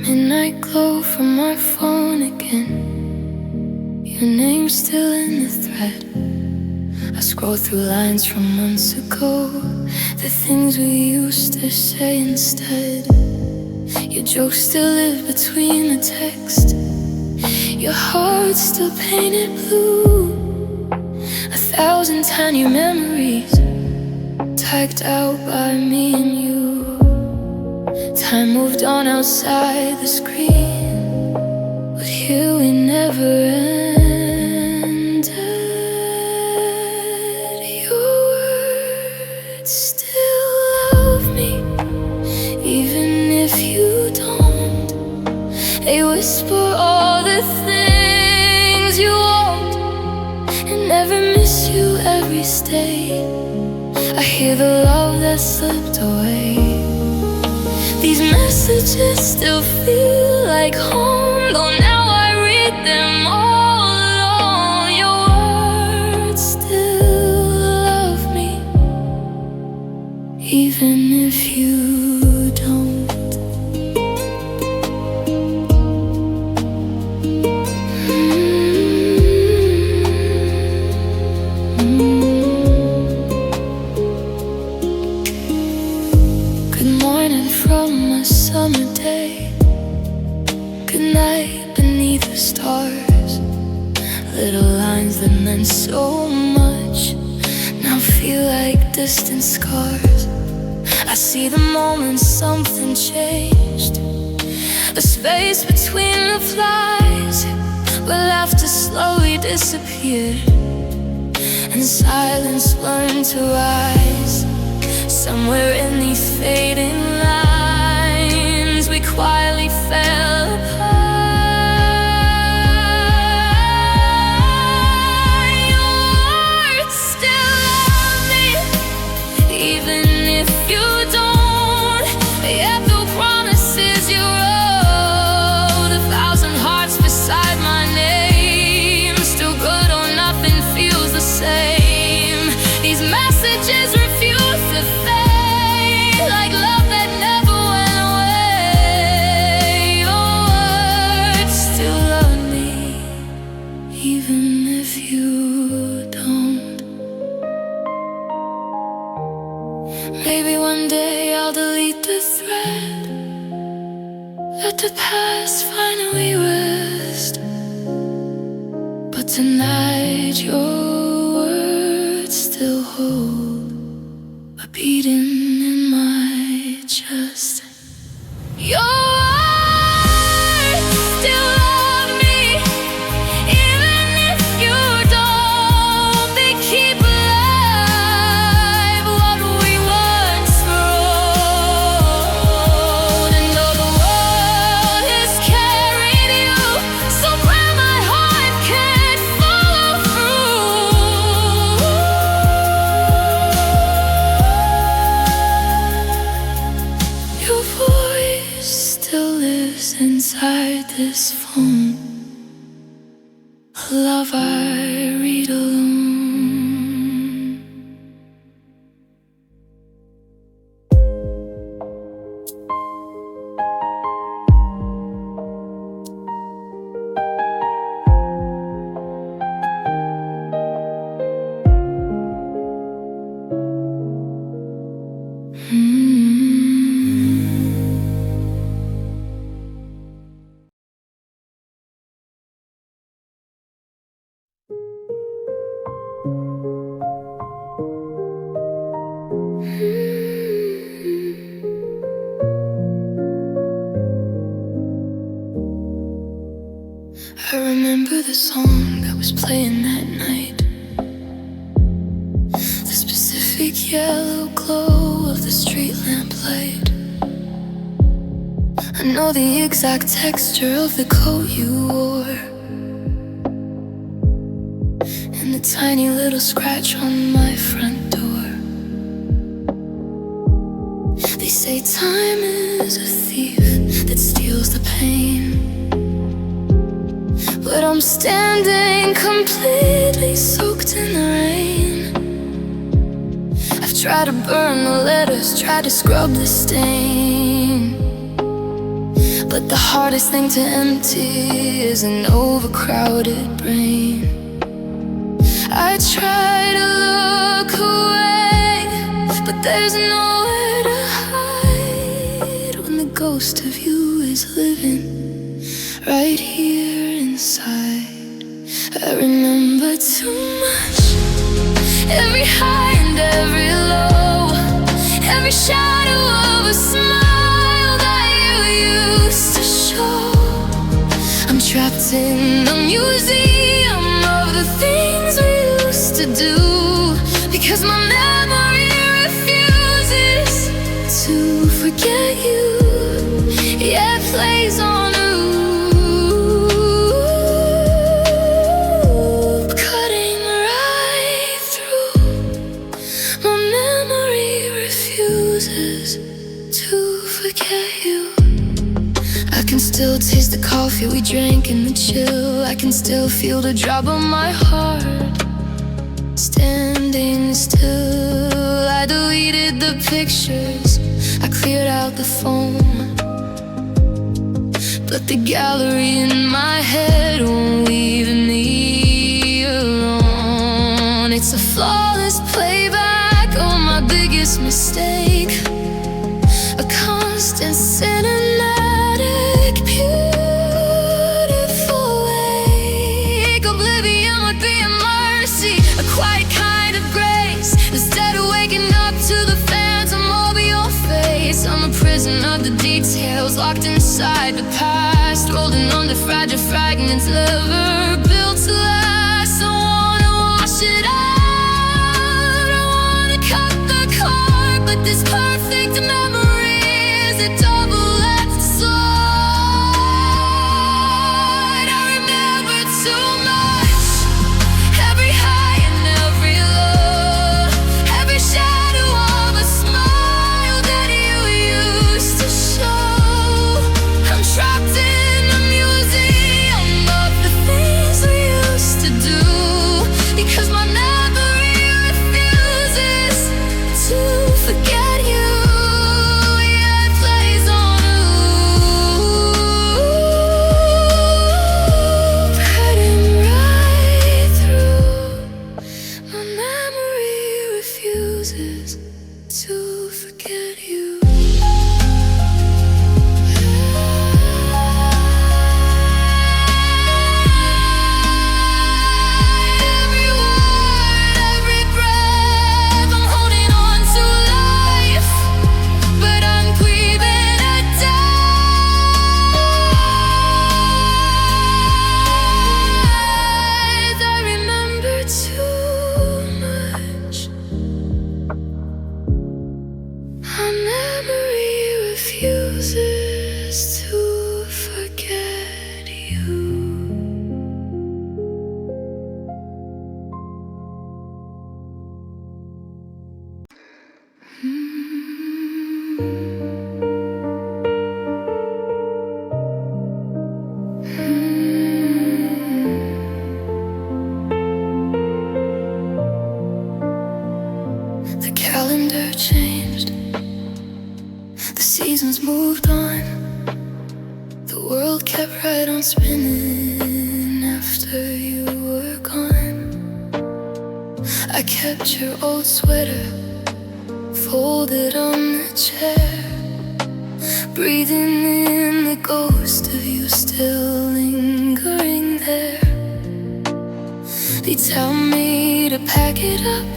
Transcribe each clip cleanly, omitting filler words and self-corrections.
Midnight glow from my phone again. Your name's still in the thread. I scroll through lines from months ago, the things we used to say instead. Your jokes still live between the text. Your heart's still painted blue. 1,000 tiny memories tagged out by me and you. Time moved on outside the screen, but here we never ended. Your words still love me, even if you don't. They whisper all the things you won't, and never miss you every stay. I hear the love that slipped away. These messages still feel like home, though now I read them all alone. Your words still love me, even if you don't. Good morning from a summer day. Good night beneath the stars. Little lines that meant so much now feel like distant scars. I see the moment something changed, a space between the flies, where laughter slowly disappeared and silence learned to rise. Somewhere in these fading lines, we quietly fell apart. Your words still love me, even if you don't. They echo promises you wrote, 1,000 hearts beside my name. Still good or nothing feels the same. These messages refuse to fade, like love that never went away. Your words still love me, even if you don't. Maybe one day I'll delete the thread, let the past finally rest. But tonight your words still hold a beating in my chest. Your words still love me, even if you don't. They keep alive what we once wrote. And though the world has carried you so where my heart can't follow through, your voice still lives inside this phone, a love I read alone. I remember the song that was playing that night, the specific yellow glow of the street lamp light. I know the exact texture of the coat you wore, and the tiny little scratch on my front door. They say time is a thief that steals the pain, but I'm standing completely soaked in the rain. I've tried to burn the letters, tried to scrub the stain, But the hardest thing to empty is an overcrowded brain. I try to look away, but there's nowhere to hide when the ghost of you is living right here inside. I remember too much, every high and every low, every shadow of a smile that you used to show. I'm trapped in a museum of the things we used to do, because my memory refuses to forget you. Yeah, it plays on a loop, cutting right through. My memory refuses to forget you. I can still taste the coffee we drank in the chill. I can still feel the drop of my heart standing still. I deleted the pictures, I cleared out the phone, but the gallery in my head won't leave me alone. It's a flawless playback of my biggest mistake, a constant cinematic, beautiful wake. Oblivion would be a mercy, a quiet kind of grace, instead of waking up to the phantom over your face. I'm a prisoner of the details, locked inside the past, rolling on the fragile fragments never built to last. I wanna wash it out, I wanna cut the cord, but this perfect memory is a double-edged sword. I remember too much, every high and every low, every shadow of a smile that you used to show. I'm trapped in a museum of the things we used to do, because my memory refuses to forget you. Yeah, it plays on a loop, cutting right through. My memory refuses to forget you. Every word, every breath, I'm holding on to life, but I'm breathing it death. I remember too much, my memory refuses to forget you. The calendar changed, the seasons moved on, the world kept right on spinning after you were gone. I kept your old sweater folded on the chair, breathing in the ghost of you still lingering there. They tell me to pack it up,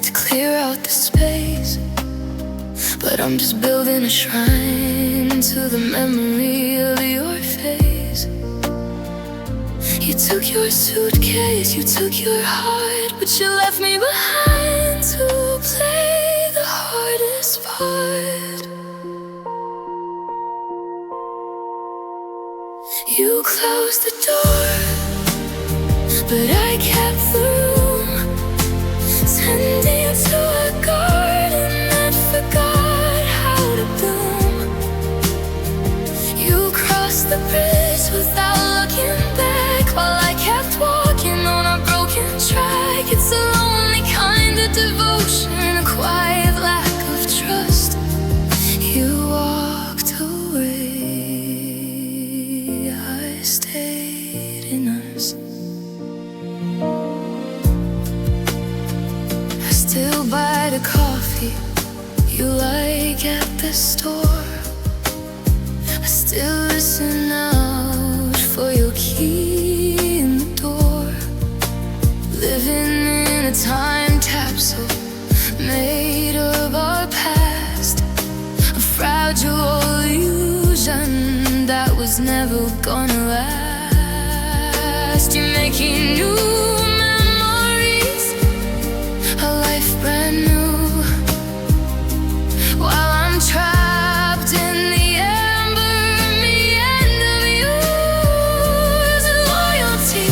to clear out the space, but I'm just building a shrine to the memory of your face. You took your suitcase, you took your heart, but you left me behind to play the hardest part. You closed the door, but I kept the room, tending to a garden that forgot how to bloom. You crossed the bridge without looking back, while I kept walking on a broken track. It's a lonely kind of devotion, a quiet lack of trust. You walked away. store. I still listen out for your key in the door. Living in a time capsule made of our past, a fragile illusion that was never gonna last. You're making new memories, a life brand new, while I'm trapped in the amber meand of you. Is it loyalty,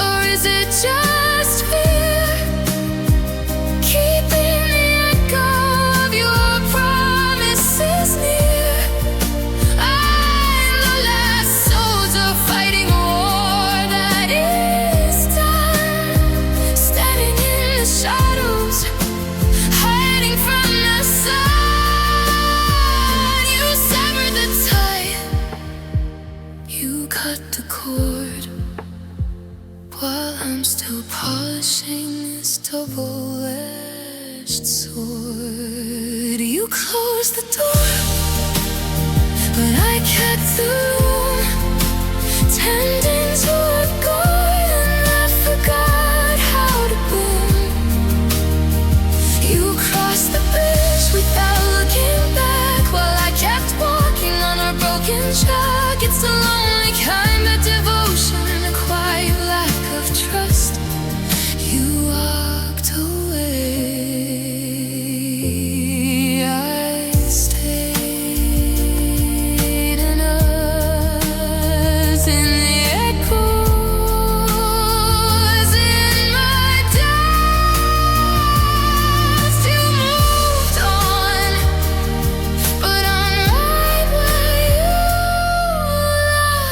or is it just fear? Keeping the echo of your promises near. I'm the last soldier fighting a war that is done, standing in the shadows, hiding from the sun. You severed the tie, you cut the cord, while I'm still polishing this double-edged sword. You closed the door, but I kept the room, tending to a garden I forgot how to bloom. You crossed the bridge without looking back, while I kept walking on our broken track. It's a lonely kind of devotion, a quiet lack of trust. You walked away, I stayed in us, in the echoes, in my dust. You moved on, but I'm right where you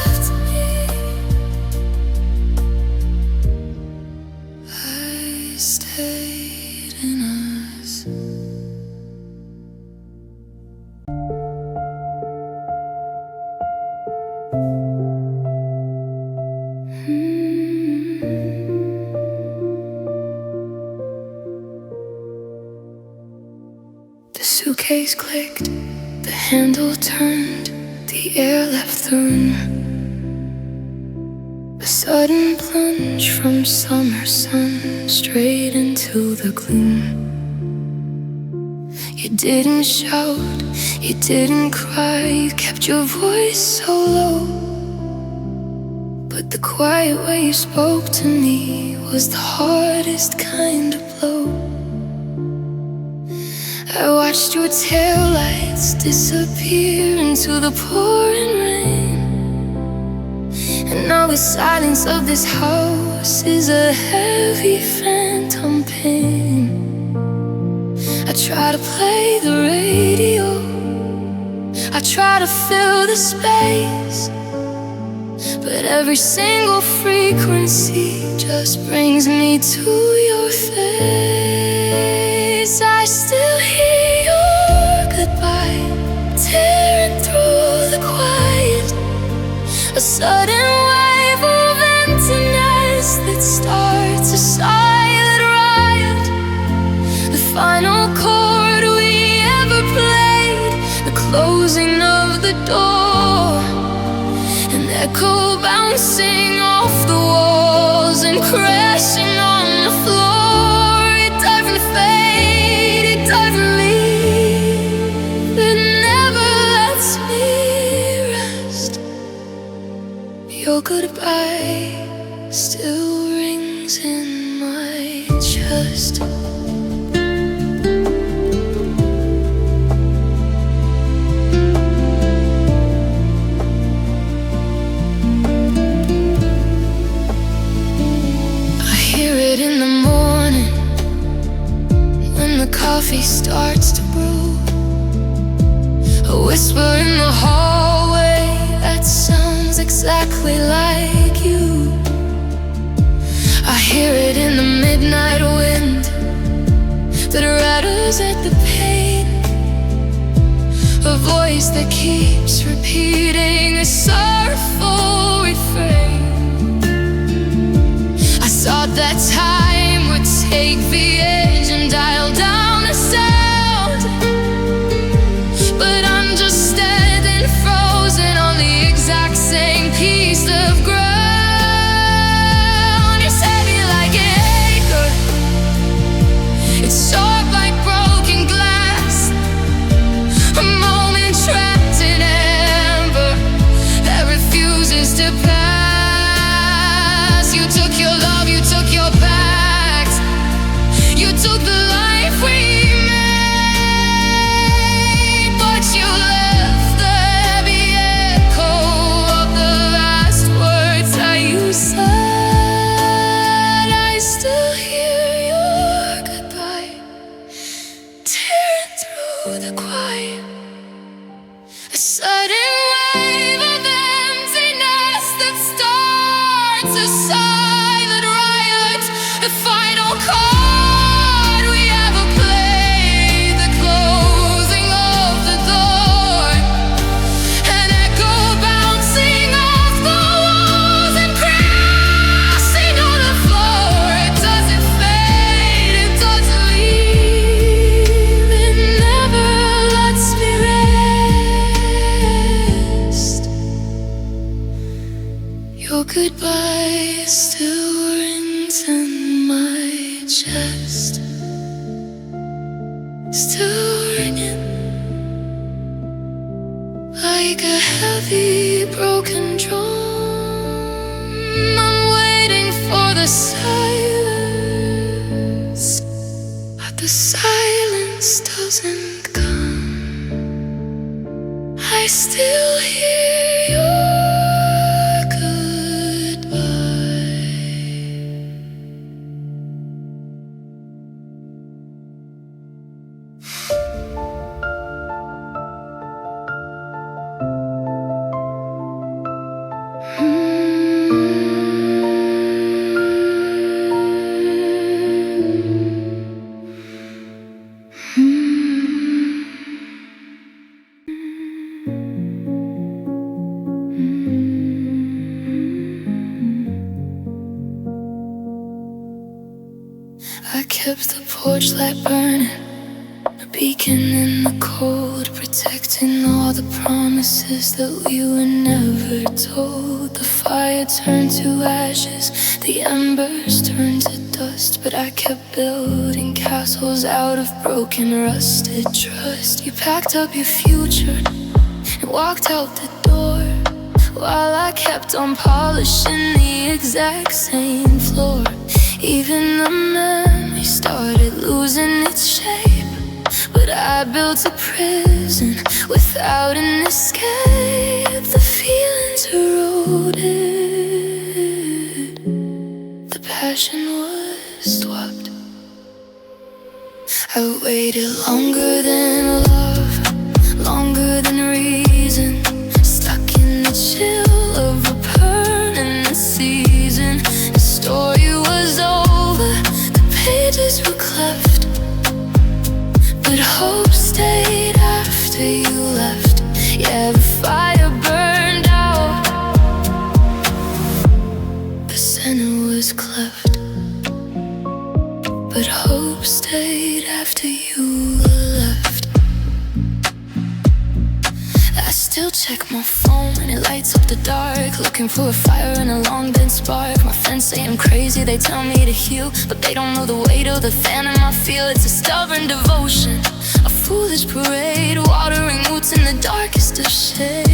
left me. I stayed in us. The suitcase clicked, the handle turned, the air left the room. A sudden plunge from summer sun straight into the gloom. You didn't shout, you didn't cry, you kept your voice so low. But the quiet way you spoke to me was the hardest kind of blow. I watched your taillights disappear into the pouring rain, and now the silence of this house is a heavy phantom pain. I try to play the radio, I try to fill the space, but every single frequency just brings me to your face. I still hear your goodbye tearing through the quiet, a sudden wave of emptiness that starts a silent riot. The final chord we ever played, the closing of the door, an echo bouncing off the walls and crashing on the floor. It doesn't fade, it doesn't leave, it never lets me rest. Your goodbye still rings in my chest. In the morning, when the coffee starts to brew, a whisper in the hallway that sounds exactly like you. I hear it in the midnight wind that rattles at the pane, a voice that keeps repeating a sorrowful refrain. I thought that time would take the edge and dial down the sound, sudden wave of emptiness that starts a silent riot, the final card we ever played, the closing of the door, an echo bouncing off the walls and crashing on the floor. It doesn't fade, it doesn't leave, it never lets me rest. Your goodbye still rings in my chest, still ringing like a heavy broken drum. I'm waiting for the silence, but the silence doesn't come. I still hear your goodbye. I kept the porch light burning, a beacon in the cold, protecting all the promises that we were never told. The fire turned to ashes, the embers turned to dust, but I kept building castles out of broken, rusted trust. You packed up your future and walked out the door, while I kept on polishing the exact same floor. Even the memory started losing its shape, but I built a prison without an escape. The feelings eroded, the passion was swapped. I waited longer than love, longer than reason, stuck in the chill of a permanent season. The story was over, the pages were cleft, but hope stayed after you left. Yeah, the fire burned out, the center was cleft, but hope stayed after you left. I still check my phone and it lights up the dark, looking for a fire and a long dead spark. My friends say I'm crazy, they tell me to heal, but they don't know the weight of the phantom I feel. It's a stubborn devotion, a foolish parade, watering roots in the darkest of shade.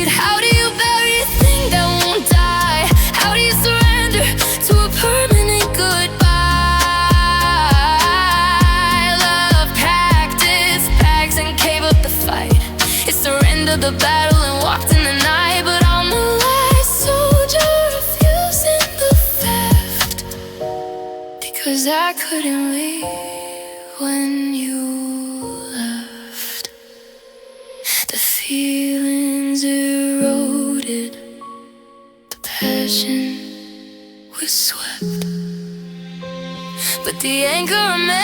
How do you bury a thing that won't die? How do you surrender to a permanent goodbye? Love packed its bags and gave up the fight. It surrendered the battle and walked in the night, but I'm the last soldier refusing the theft, because I couldn't leave when you left. The feelings eroded, the passion was swept, but the anchor remained.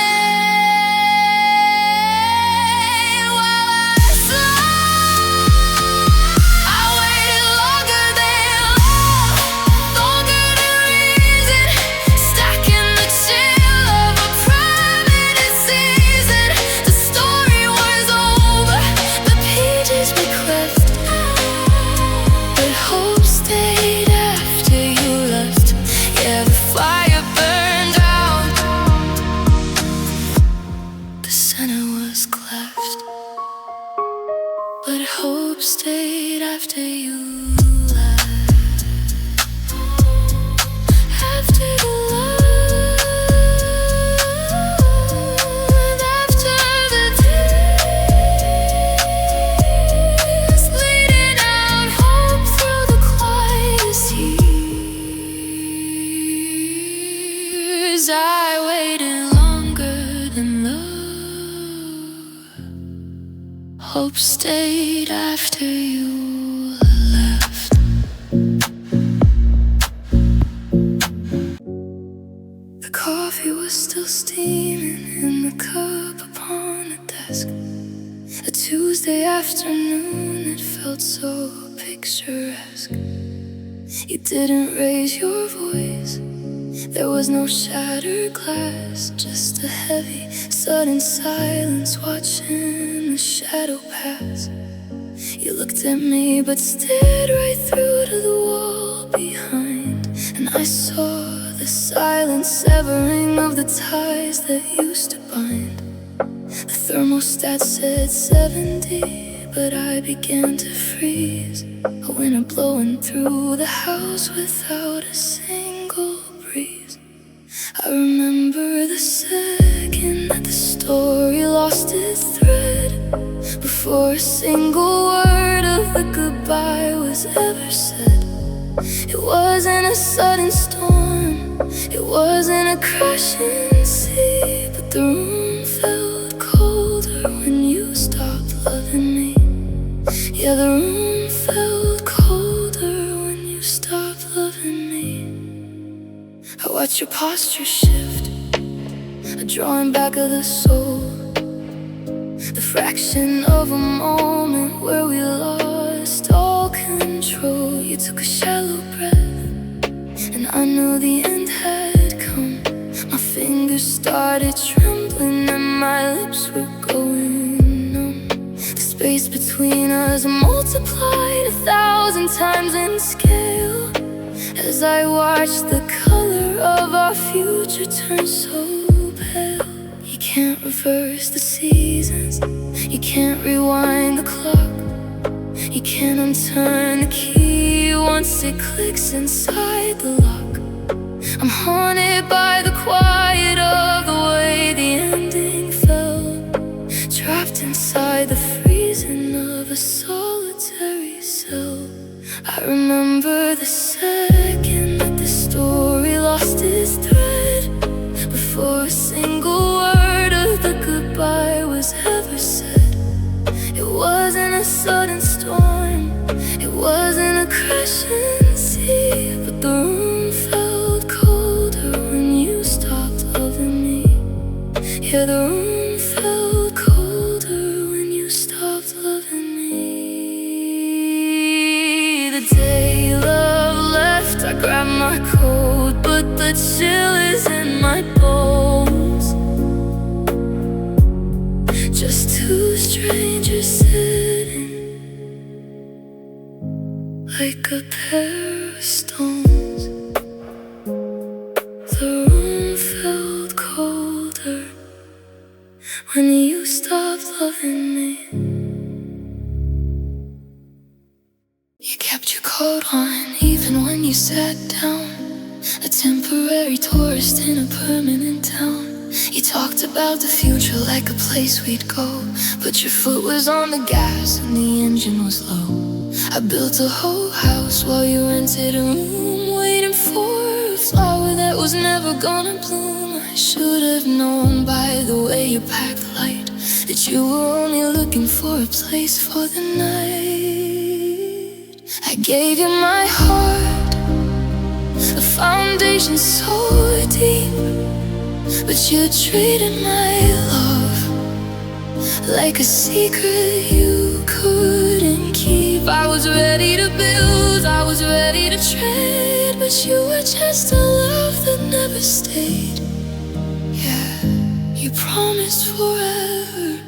While I slept, I waited longer than love, longer than reason, stuck in the chill of a permanent season. The story was over, the pages were cleft, but hope stayed after you left. Yeah, the fire burned out, the center was cleft, but hope stayed after you left. After the love, after the tears, bleeding out hope through the quietest years. I waited longer than love, Hope stayed after you left. The coffee was still steaming in the cup upon the desk. A Tuesday afternoon, it felt so picturesque. You didn't raise your voice, there was no shattered glass, just a heavy, sudden silence watching the shadow pass. You looked at me but stared right through to the wall behind, and I saw the silent severing of the ties that used to bind. The thermostat said 70, but I began to freeze. A winter blowing through the house without a single breeze. I remember the second that the story lost its thread, before a single word of the goodbye was ever said. It wasn't a sudden storm, it wasn't a crashing sea, but the room felt colder when you stopped loving me. Yeah, the room felt colder when you stopped loving me. I watch your posture shift, a drawing back of the soul, the fraction of a moment where we lost all control. You took a shallow breath, and I knew the end had come. My fingers started trembling and my lips were going numb. The space between us multiplied 1,000 times in scale, as I watched the color of our future turn so pale. You can't reverse the seasons, you can't rewind the clock, you can't unturn the key once it clicks inside the lock. I'm haunted by the quiet of the way the ending fell, trapped inside the freezing of a solitary cell. I remember the second that the story lost its thread, before a single word of the goodbye was ever said. It wasn't a sudden storm, it wasn't a crashing sea, but the room felt colder when you stopped loving me. Yeah, the room felt colder when you stopped loving me. The day love left, I grabbed my coat, but the chill is in my bones. Just two strangers sitting like a pair of stones. The room felt colder when you stopped loving me. You kept your coat on even when you sat down, a temporary tourist in a permanent town. You talked about the future like a place we'd go, but your foot was on the gas and the engine was low. I built a whole house while you rented a room, waiting for a flower that was never gonna bloom. I should have known by the way you packed light that you were only looking for a place for the night. I gave you my heart, a foundation so deep, but you treated my love like a secret you couldn't keep. I was ready to build, I was ready to trade, but you were just a love that never stayed. Yeah, you promised forever,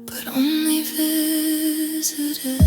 but only visited.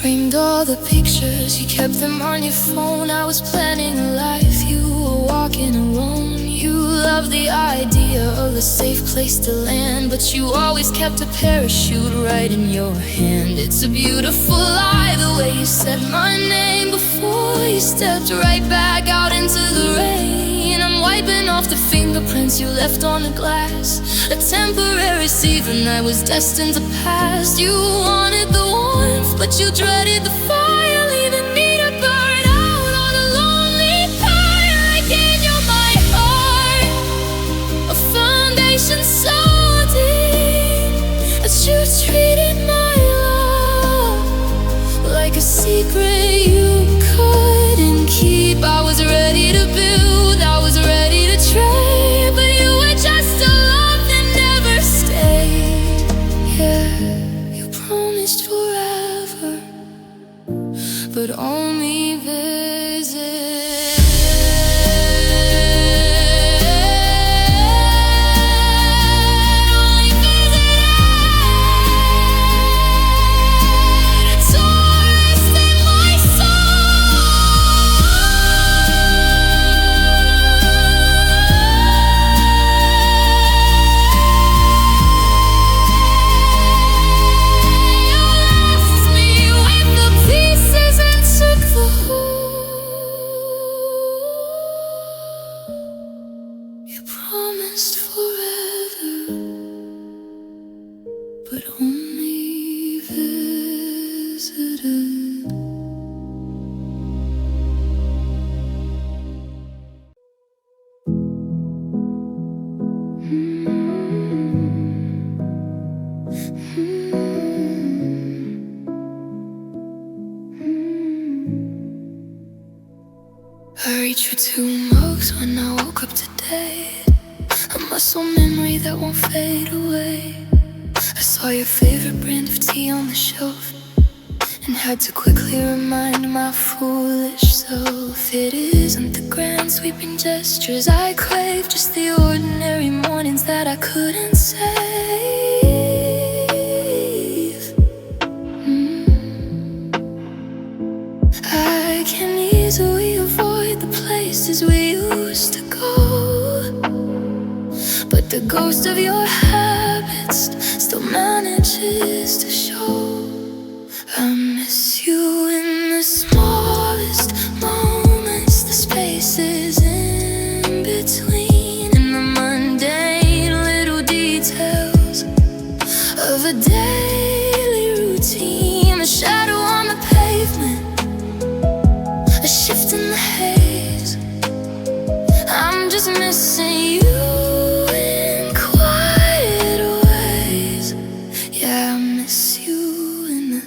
Framed all the pictures, you kept them on your phone. I was planning a life, you were walking alone. You loved the idea of a safe place to land, but you always kept a parachute right in your hand. It's a beautiful lie, the way you said my name before you stepped right back out into the rain. I'm wiping off the fingerprints you left on the glass, a temporary season that was destined to pass. You wanted the warmth, but but you dreaded the fire, leaving me to burn out on a lonely pyre. Again, you're my heart, a foundation so deep that you treated my love like a secret you couldn't keep. I was ready to build, I was ready to trade, but you were just a love that never stayed. Yeah, you promised forever, but only visit. You promised forever, but only visited. I reached for 2 mugs when I woke up today, a muscle memory that won't fade away. I saw your favorite brand of tea on the shelf and had to quickly remind my foolish self it isn't the grand sweeping gestures I crave, just the ordinary mornings that I couldn't save. I can easily avoid the places we used to go, but the ghost of your habits still manages to show. I miss you in the smallest moments, the spaces in between, in the mundane little details of a daily routine. A shadow on the pavement, a shift in the haze. I'm just missing you in quiet ways. Yeah, I miss you in the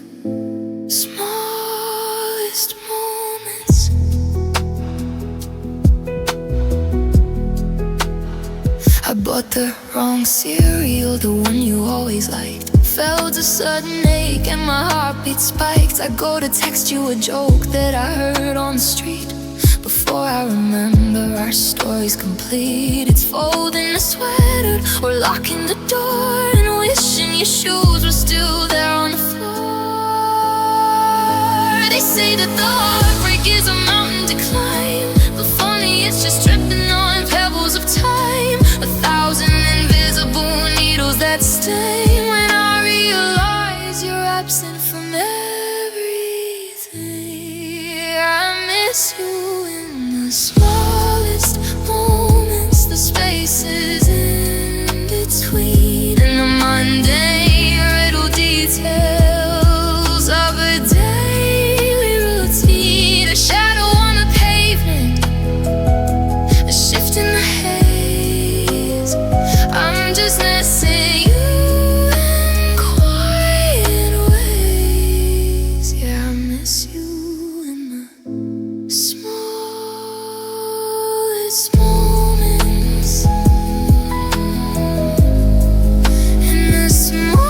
smallest moments. I bought the wrong cereal, the one you always liked. Felt a sudden ache and my heartbeat spiked. I go to text you a joke that I heard on the street. Before I remember our story's complete, it's folding a sweater or locking the door and wishing your shoes were still there on the floor. They say that the heartbreak is a mountain to climb, but for me it's just tripping on pebbles of time. 1,000 invisible needles that sting when I realize you're absent from everything. I miss you in the smallest moments, the spaces in between, and the mundane little details of a daily routine. A shadow on the pavement, a shift in the haze. I'm just missing you in quiet ways. Yeah, I miss you in the smallest moments, in the smallest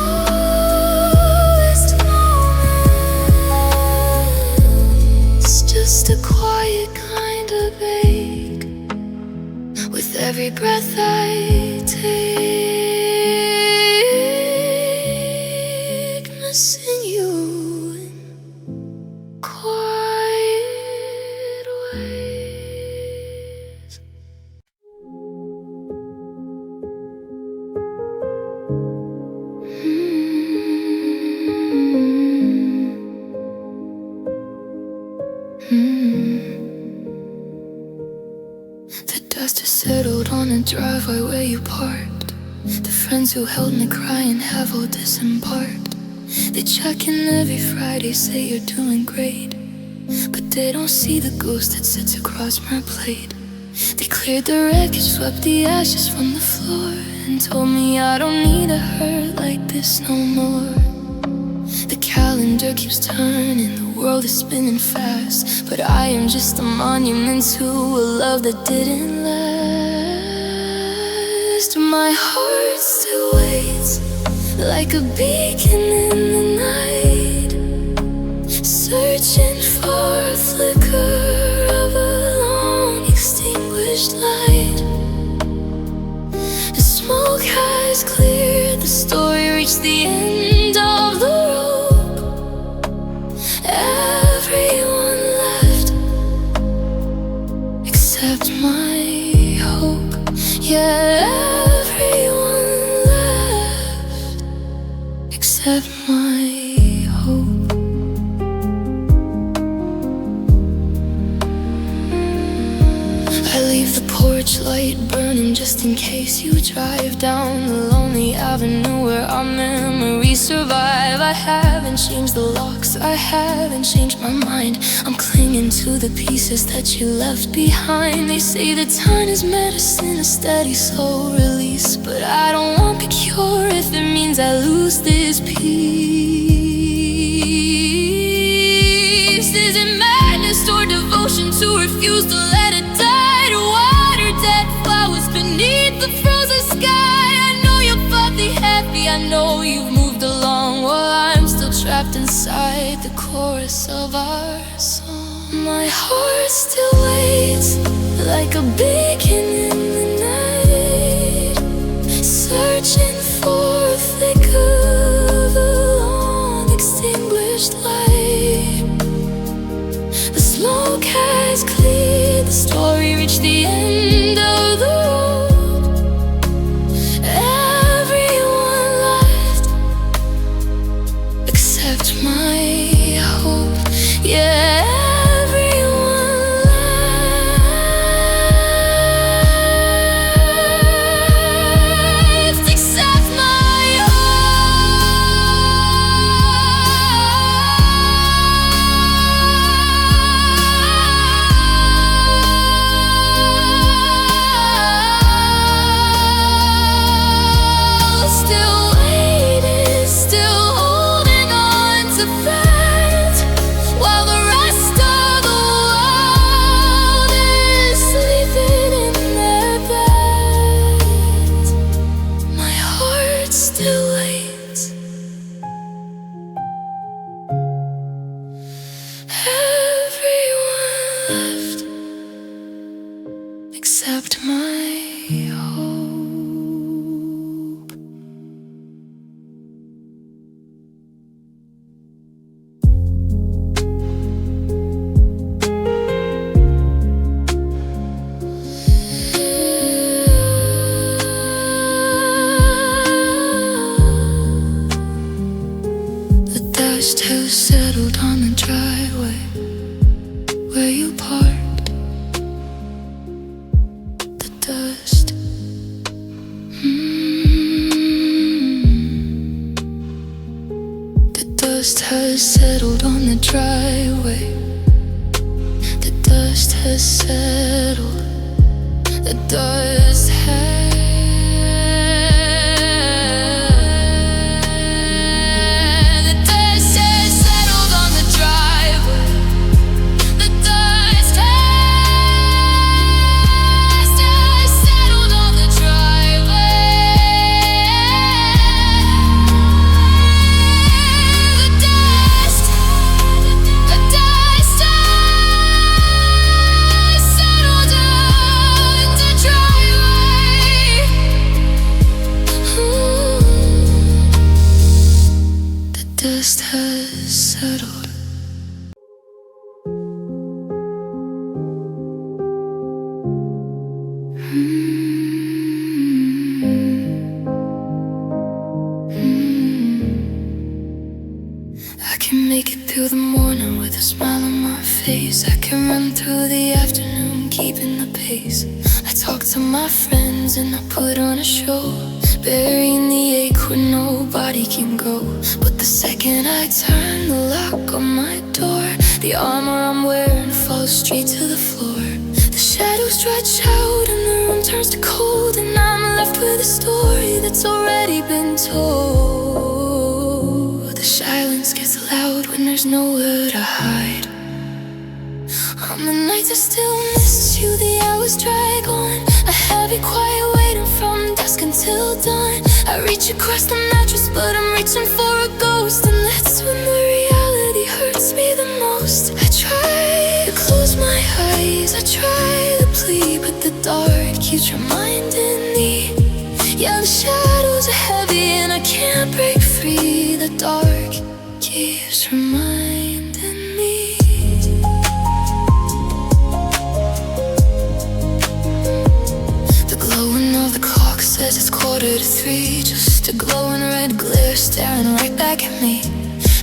moments. Just a quiet kind of ache with every breath I take. Missing you in quiet ways. The dust has settled on the driveway where you parked. The friends who held me crying have all disembarked. They check in every Friday, say you're doing great, but they don't see the ghost that sits across my plate. They cleared the wreckage, swept the ashes from the floor, and told me I don't need a hurt like this no more. The calendar keeps turning, the world is spinning fast, but I am just a monument to a love that didn't last. My heart still waits like a beacon in the night, searching for a flicker of a long extinguished light. The smoke has cleared, the story reached the end of the rope. Everyone left except my hope. Yeah, everyone left except my hope. I leave the porch light burning just in case you drive down the lonely avenue where our memories survive. I haven't changed the locks, I haven't changed my mind. I'm clinging to the pieces that you left behind. They say that time is medicine, a steady slow release, but I don't want the cure if it means I lose this peace. Is it madness or devotion to refuse to let it die? To water dead flowers beneath the frozen sky. I know you're probably happy, I know you've moved along, while I'm still trapped inside the chorus of our song. My heart still waits like a beacon in the night, searching for a flicker of a long extinguished light. The smoke has cleared, the story reached the end of the road. Everyone left except my hope. Yeah, everyone left except my except my hope. The dust has settled on the driveway where you parked. Dust. The dust has settled on the driveway. The dust has settled. The dust has. The dust has settled on the driveway. The dust has. Dust has settled. I can make it through the morning with a smile on my face. face. I can run through the afternoon, keeping the pace. I talk to my friends and I put on a show, burying the ache where nobody can go. But the second I turn the lock on my door, the armor I'm wearing falls straight to the floor. The shadows stretch out and the room turns to cold, and I'm left with a story that's already been told. The silence gets loud when there's nowhere to hide. On the nights I still miss you, the hours drag on. A heavy quiet waiting from dusk until dawn. I reach across the mattress, but I'm reaching for a ghost, and that's when the reality hurts me the most. I try to close my eyes, I try to plead, but the dark keeps reminding me. Yeah, the shadows are heavy and I can't break free. The dark keeps reminding me. The glowing of the clock says it's 2:45, just a glowing red glare staring right back at me.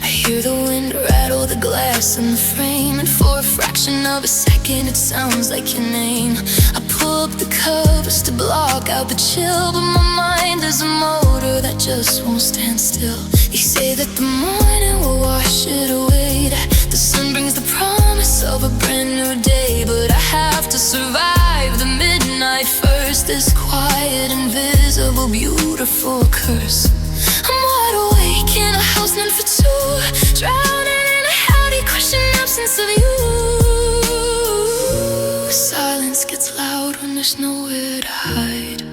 I hear the wind rattle the glass in the frame, and for a fraction of a second it sounds like your name. I pull up the covers to block out the chill, but my mind is a motor that just won't stand still. They say that the morning will wash it away, that the sun brings the promise of a brand new day. But I have to survive the midnight first, this quiet, invisible, beautiful curse. I'm wide awake in a house meant for two, drowning in a heavy, crushing absence of you. Silence gets loud when there's nowhere to hide,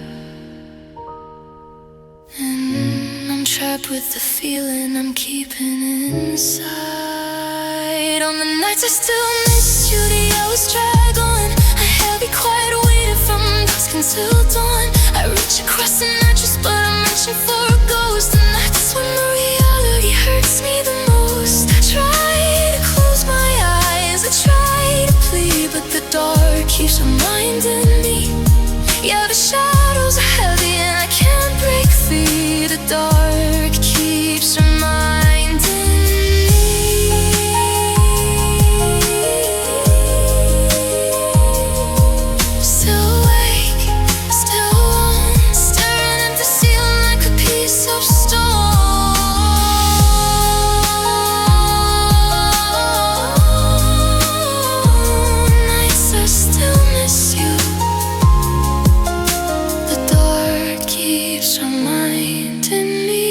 and I'm trapped with the feeling I'm keeping inside. On the nights I still miss you, the hours drag on. A heavy quiet waiting from dusk until dawn. I reach across the mattress, but I'm reaching for a ghost, and that's when the reality hurts me the most. I try to close my eyes, I try to plead, but the dark keeps reminding me. Yeah, the shadows are heavy and I can't break free. The dark keeps reminding me. Still awake, still on, staring at the ceiling like a piece of stone. Nights I still miss you, the dark keeps reminding me.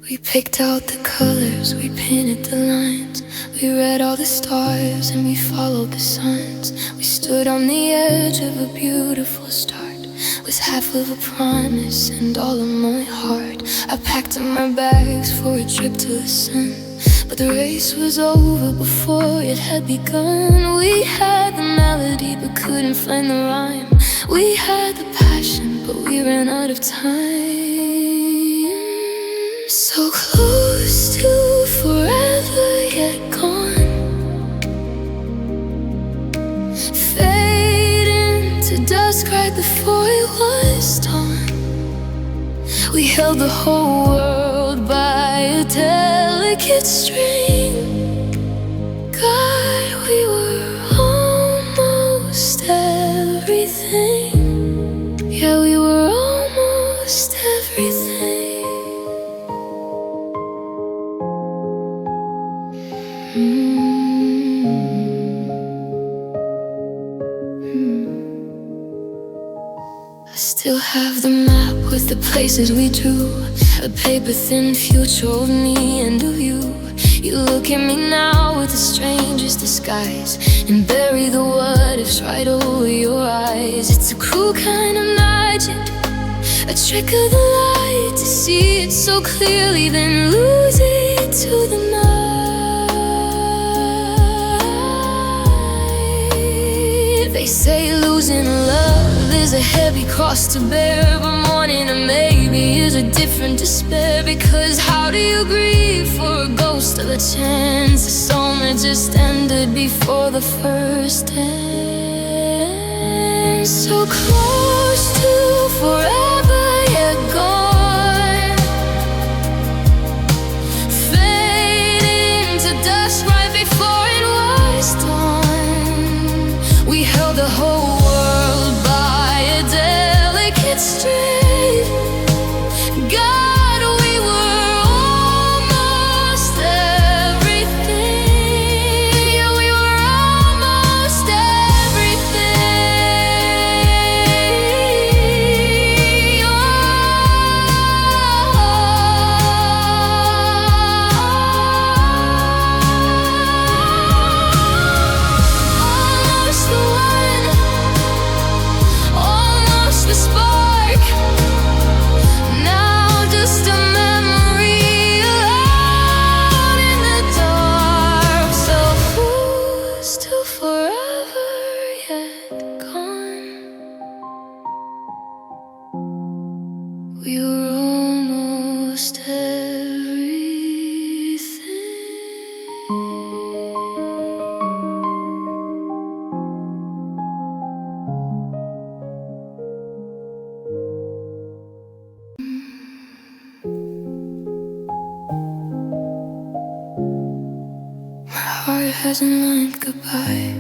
We picked out the colors, we painted the lines, we read all the stars and we followed the signs. We stood on the edge of a beautiful start, with half of a promise and all of my heart. I packed up my bags for a trip to the sun, but the race was over before it had begun. We had the melody but couldn't find the rhyme. We had the passion but we ran out of time. So close to forever yet gone, fading to dusk right before it was dawn. We held the whole world by a delicate string. God, we were almost everything. Yeah, we were almost everything. I still have the map with the places we drew, a paper-thin future of me and of you. You look at me now with a stranger's disguise, and bury the what-ifs right over your eyes. It's a cruel kind of magic, a trick of the light, to see it so clearly, then lose it to the night. They say losing love is is a heavy cross to bear, but mourning a maybe is a different despair. Because how do you grieve for a ghost of a chance? A song that just ended before the first dance. So close to forever, yet gone, fading to dust right before it was done. We held the whole world by a delicate string. God, we were almost everything. Yeah, we were almost everything. Almost the one, almost the spark. Now just a memory alone in the dark. So who's till forever yet gone? We were almost my heart hasn't learned goodbye.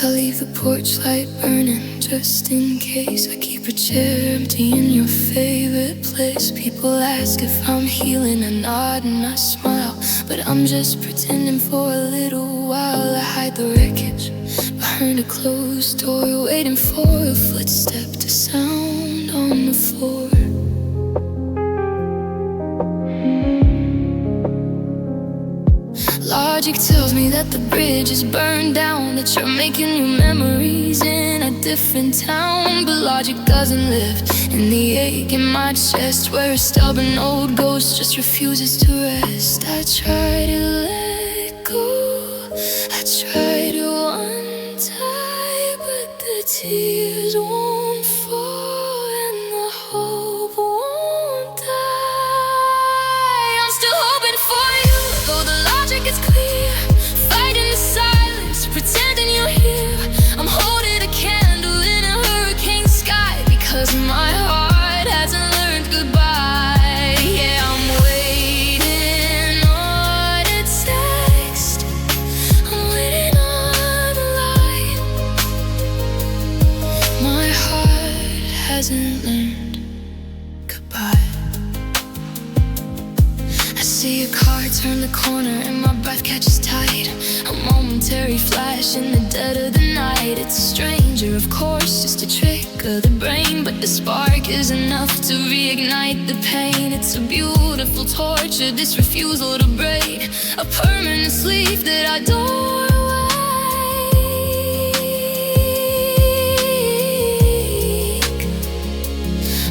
I'll leave the porch light burning just in case. I keep a chair empty in your favorite place. People ask if I'm healing, I nod and I smile, but I'm just pretending for a little while. I hide the wreckage behind a closed door, waiting for a footstep to sound on the floor. Logic tells me that the bridge is burned down, that you're making new memories in a different town. But logic doesn't live in the ache in my chest, where a stubborn old ghost just refuses to rest. I try to let go, I try to untie, but the tears won't fall and the hope won't die. I'm still hoping for you, though the logic is clear. Fighting the silence, pretending you're here. I'm holding a candle in a hurricane sky, because my heart hasn't learned goodbye. Yeah, I'm waiting on a text, I'm waiting on a light. My heart hasn't learned goodbye. I see a car turn the corner and my breath catches tight. A momentary flash in the dead of the night. It's a stranger, of course, just a trick of the brain, but the spark is enough to reignite the pain. It's a beautiful torture, this refusal to break, a permanent sleep that I don't wake.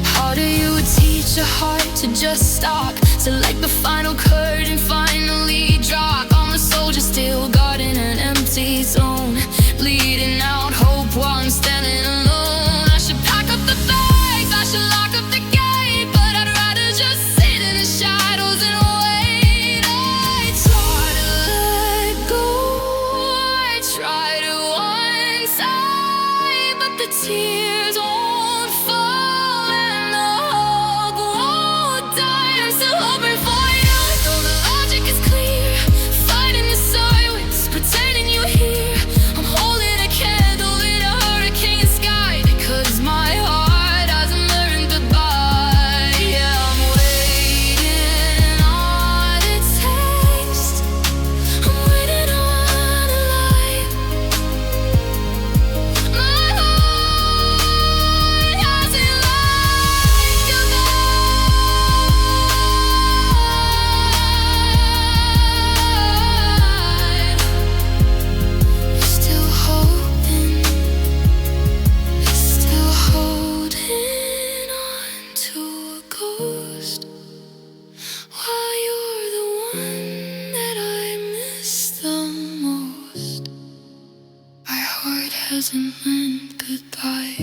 How do you teach a heart to just stop, to let the final curtain finally drop? I'm a soldier still guarding an empty zone, bleeding out hope while I'm standing alone. I should pack up the bags, I should lock up the gate, but I'd rather just sit in the shadows and wait. I try to let go, I try to untie, but the tears won't fall and the hope won't die. I'm still hoping for you, though the logic is clear. Fighting the silence, hasn't meant goodbye.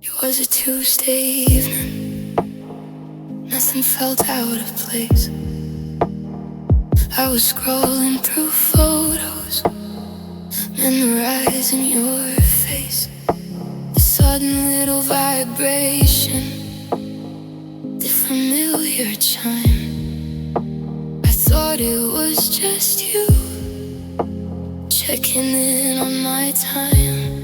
It was a Tuesday evening, nothing felt out of place. I was scrolling through photos, memorizing your face. The sudden little vibration, the familiar chime. I thought it was just you, checking in on my time.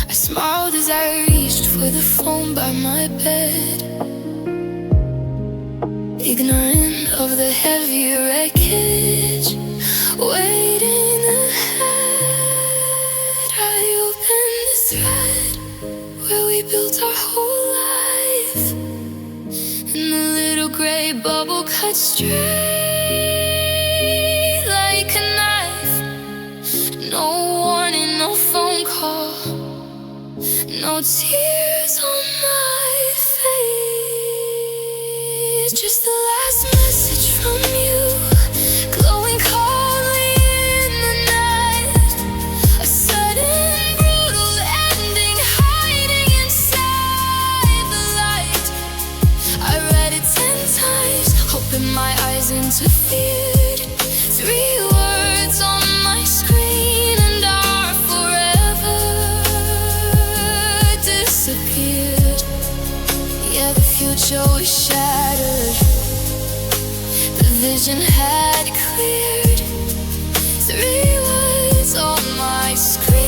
I smiled as I reached for the phone by my bed, ignorant of the heavy wreckage waiting ahead. I opened the thread where we built our whole life, and the little gray bubble cut straight like a knife. No warning, no phone call, no tears on my face, just the last message from you, glowing coldly in the night. A sudden brutal ending hiding inside the light. I read it 10 times, hoping my eyes interfered. 3 words on my screen and our forever disappeared. Yeah, the future was shattered, the vision had cleared. 3 words on my screen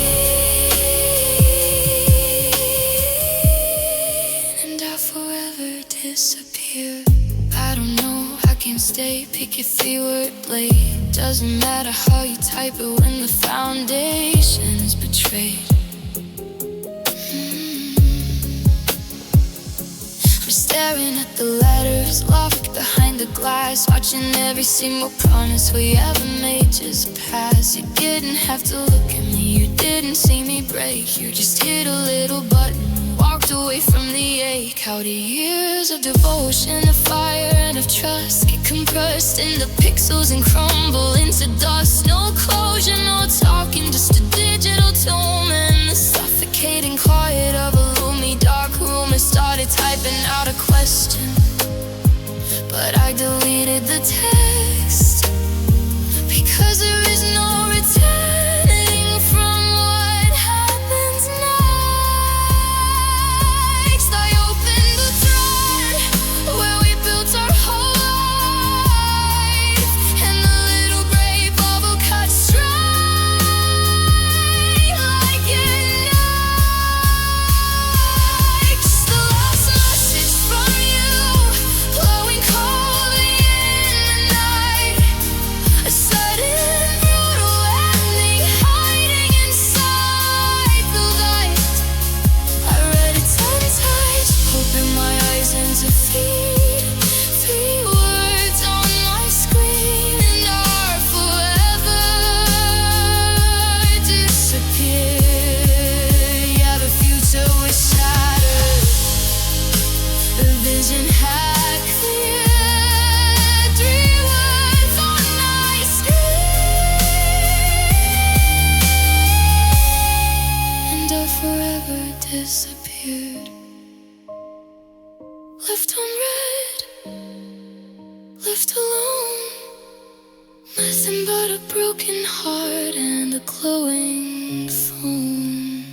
and I forever disappeared. I don't know, I can't stay, pick your 3-word blade. Doesn't matter how you type it when the foundation's betrayed. Staring at the letters locked behind the glass, watching every single promise we ever made just pass. You didn't have to look at me, you didn't see me break. You just hit a little button, walked away from the ache. How the years of devotion, of fire and of trust get compressed into pixels and crumble into dust. No closure, no talking, just a digital tomb and the suffocating quiet of a gloomy dark room. I started typing out a question, but I deleted the text because there is no returning from what happens next. I opened the thread where we built our whole life, and the little gray bubble cut straight like a knife. Just the last message from you, glowing coldly in the night. A sudden brutal ending hiding inside the light. I read it 10 times, hoping my eyes interfered. 3 words on my screen and our forever disappeared. Yeah, the future was shattered, the vision had cleared. 3 words on my screen and I forever disappeared. Left unread, left alone, nothing but a broken heart and a glowing phone.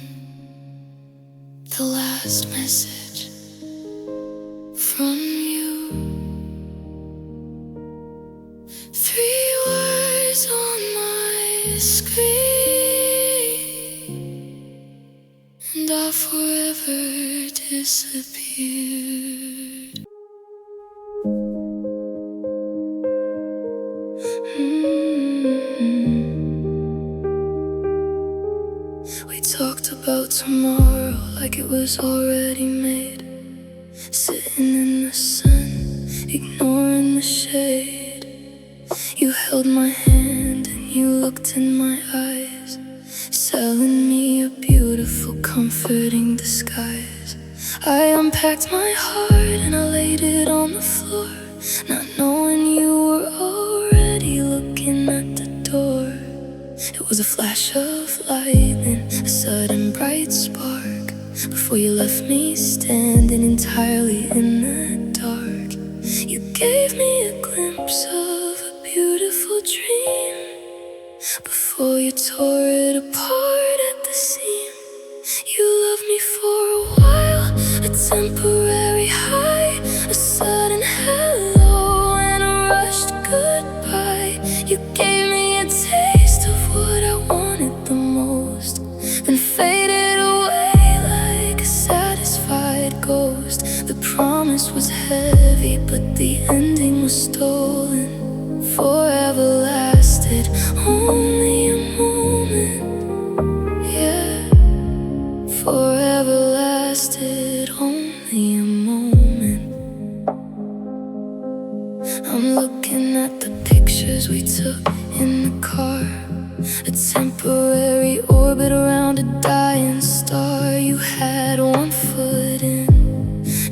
The last message from you, 3 words on my screen and I forever disappeared. We talked about tomorrow like it was already made, sitting in the sun, ignoring the shade. You held my hand and you looked in my eyes, telling me a beautiful, comforting disguise. I unpacked my heart and I laid it on the floor, not knowing you were already looking at the door. It was a flash of lightning, a sudden bright spark, before you left me standing entirely in the dark. You gave me a glimpse of a beautiful dream, before you tore it apart at the seam. You loved me for a while, a temporary high, a sudden hello and a rushed goodbye. You gave me a taste of what I wanted the most, then faded away like a satisfied ghost. The promise was heavy, but the ending was stolen. Forever lasted only a moment, yeah. Forever lasted only a moment. I'm looking at the pictures we took in the car, a temporary orbit around a dying star. You had one foot in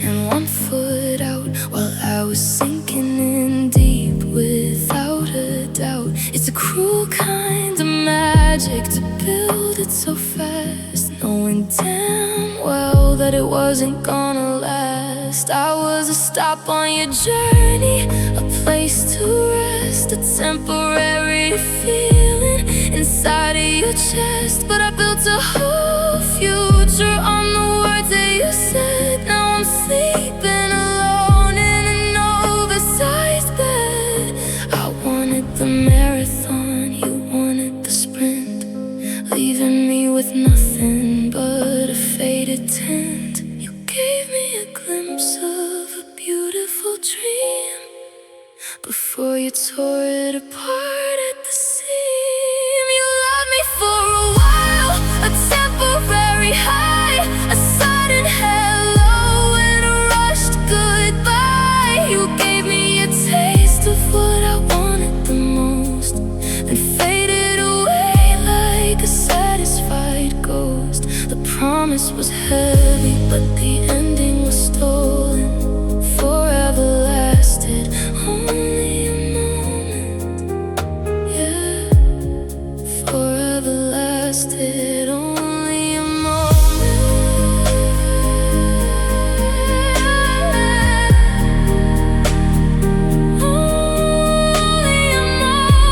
and one foot out, while I was sinking in deep without a doubt. It's a cruel kind of magic to build it so fast, knowing damn well that it wasn't gonna last. I was a stop on your journey, a place to rest, a temporary feeling inside of your chest. But I built a whole future on the words that you said. Now I'm sleeping alone in an oversized bed. I wanted the marathon, you wanted the sprint, leaving me with nothing but a faded tint. You gave me a glimpse of a beautiful dream, before you tore it apart at the seam. You loved me for a while, a temporary high, a sudden hello and a rushed goodbye. You gave me a taste of what I wanted the most, then faded away like a satisfied ghost. The promise was heavy, but the ending was stolen. Forever lasted only a moment, yeah. Forever lasted only a moment. Only a moment.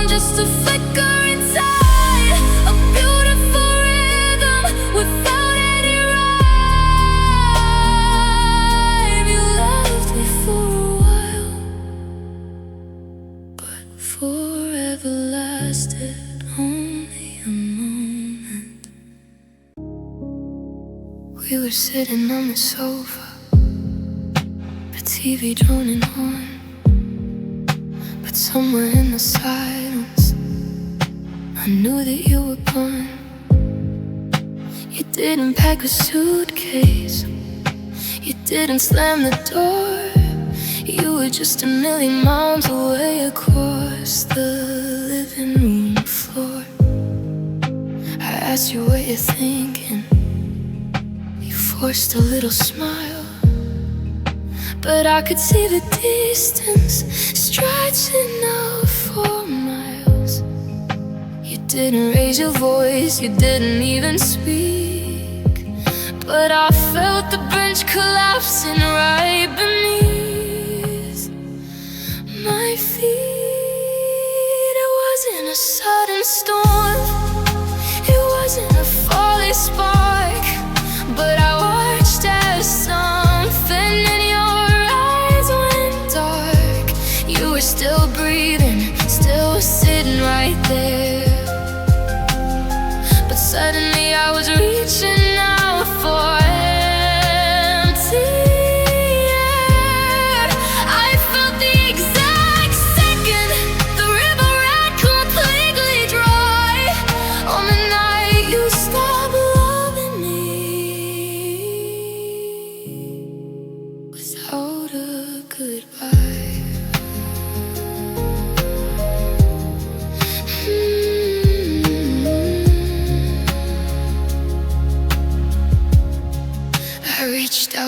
Just a flicker inside, a beautiful rhythm without any rhyme. You loved me for a while, but forever lasted only a moment. We were sitting on the sofa, the TV droning on, but somewhere in the silence I knew that you were gone. You didn't pack a suitcase, you didn't slam the door. You were just a million miles away across the living room floor. I asked you what you're thinking, you forced a little smile, but I could see the distance stretching out for miles. You didn't raise your voice, you didn't even speak, but I felt the bench collapsing right beneath my feet. It wasn't a sudden storm, it wasn't a falling spark, but I watched as something in your eyes went dark. You were still breathing, still sitting right there, but suddenly I was reaching out for empty air. I felt the exact second the river ran completely dry on the night you stopped loving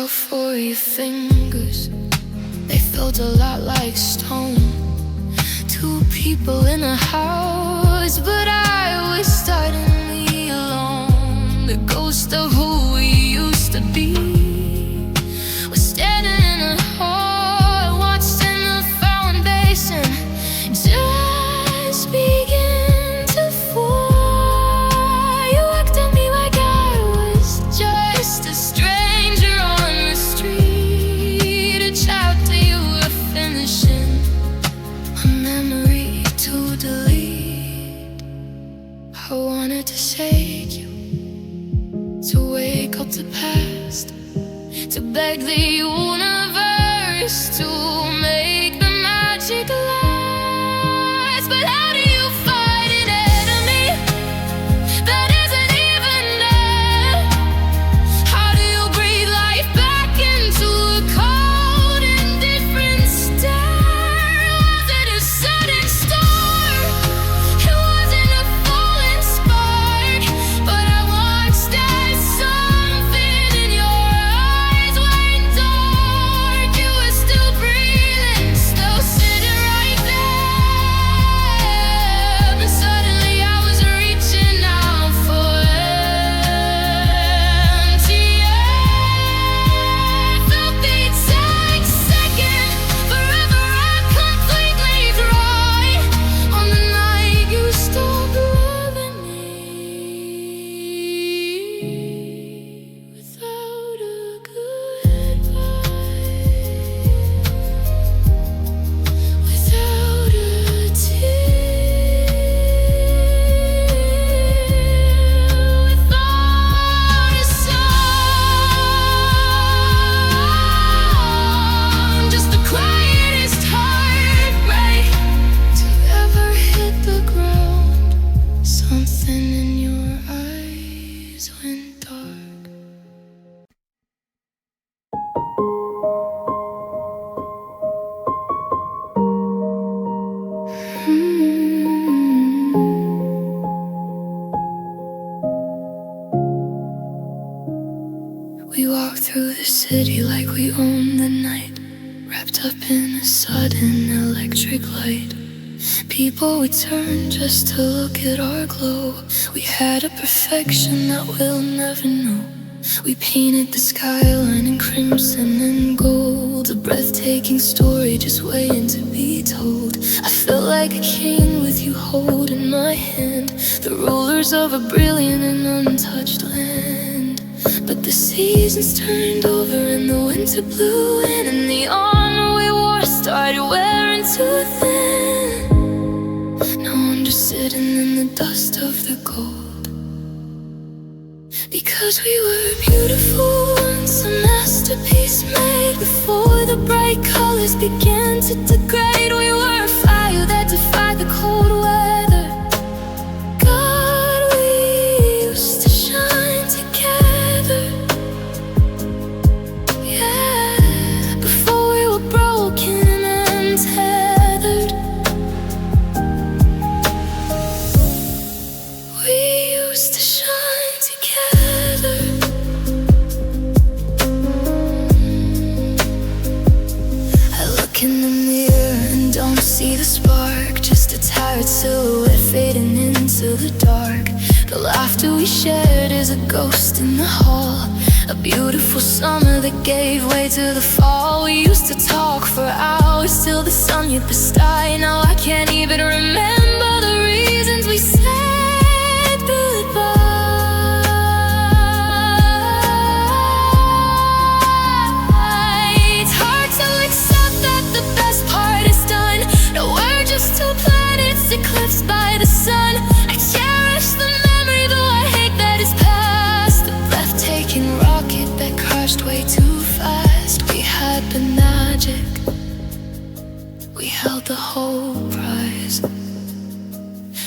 out for your fingers. They felt a lot like stone. Two people in a house, but I was suddenly alone. The ghost of who we used to be was standing in a hall, watching the foundation just begin to fall. You looked at me like I was just a stranger on the street, a chapter you were finishing, a memory to delete. I wanted to shake you, to wake up the past, to beg the universe to make the magic last. But how do you fight an enemy that isn't even there? How do you breathe life back into a cold and different stare? Was it a sudden storm? It wasn't a falling spark, but I watched as something in your eyes went dark. You were still breathing, still sitting right there. But suddenly I was reaching out for empty air. Felt the exact second forever ran completely dry on the night you stopped loving me. Without a goodbye, without a tear, without a song, just the quietest heartbreak to ever hit the ground. Something in your eyes went dark. We walked through the city like we owned the night, wrapped up in a sudden electric light. People would turn just to look at our glow. We had a perfection that we'll never know. We painted the skyline in crimson and gold, a breathtaking story just waiting to be told. I felt like a king with you holding my hand, the rulers of a brilliant and untouched land. But the seasons turned over and the winter blew in, and the armor we wore started wearing too thin. Now I'm just sitting in the dust of the gold. Because we were beautiful once, a masterpiece made before the bright colors began to degrade. We were a fire that defied the cold weather. God, we used to shine together. Yeah, before we were broken and tethered. We used to shine together. I look in the mirror and don't see the spark, just a tired silhouette fading into the dark. The laughter we shared is a ghost in the hall, a beautiful summer that gave way to the fall. We used to talk for hours till the sun hit the sky. Now I can't even remember the reasons we said goodbye. It's hard to accept that the best part is done. No, we're just two planets eclipsed by the sun. I cherish the memory, though I hate that it's past. The breathtaking rocket that crashed way too fast. We had the magic, we held the whole prize.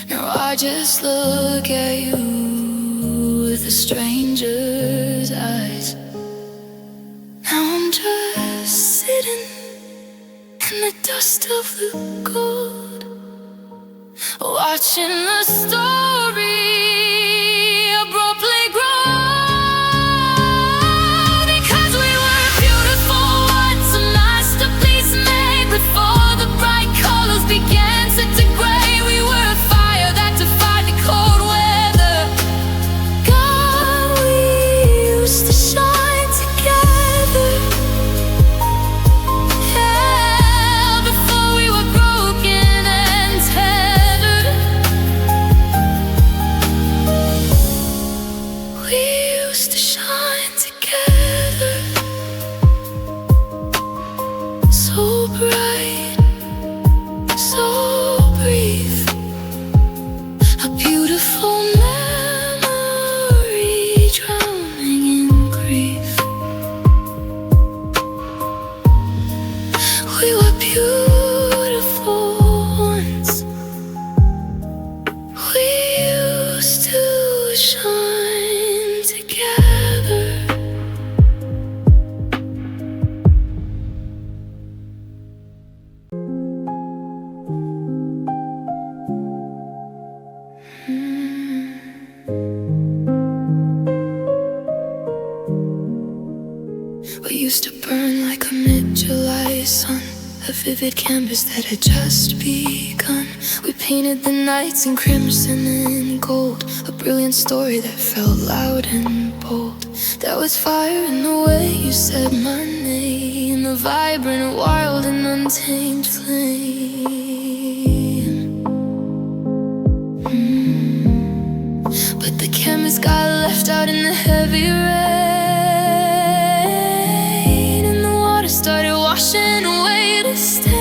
Now I just look at you with a stranger's eyes. Now I'm just sitting in the dust of the gold, watching the story abruptly grow. Because we were shine together. What used to burn like a mid-July sun, a vivid canvas that had just begun. We painted the nights in crimson and gold, a brilliant story that felt loud and bold. There was fire in the way you said my name, a vibrant, wild and untamed flame. But the canvas got left out in the heavy rain, and the water started washing away the stain.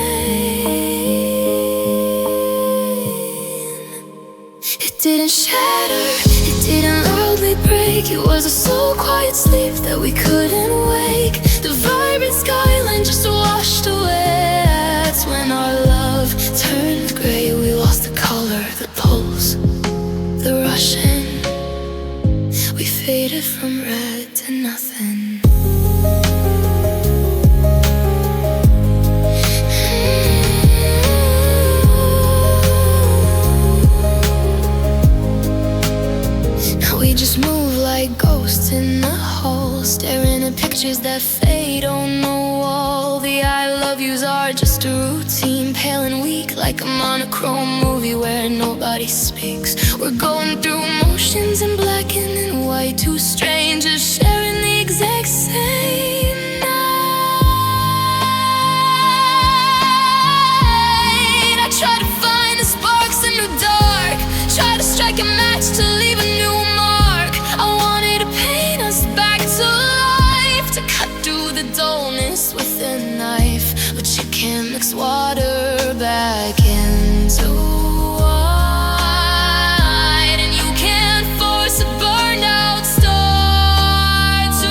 It didn't shatter, it didn't loudly break. It was a so quiet sleep that we couldn't wake. The vibrant skyline just washed away. That's when our love turned gray. We lost the color, the pulse, the rushing. We faded from red to nothing. We just move like ghosts in the hall, staring at pictures that fade on the wall. The I love yous are just a routine, pale and weak, like a monochrome movie where nobody speaks. We're going through emotions in black and in white, two strangers sharing the exact same night. I try to find the sparks in the dark, try to strike a match to leave a new mark. I wanted to paint us back to life, to cut through the dullness with a knife. But you can't mix water back into white, and you can't force a burned out star to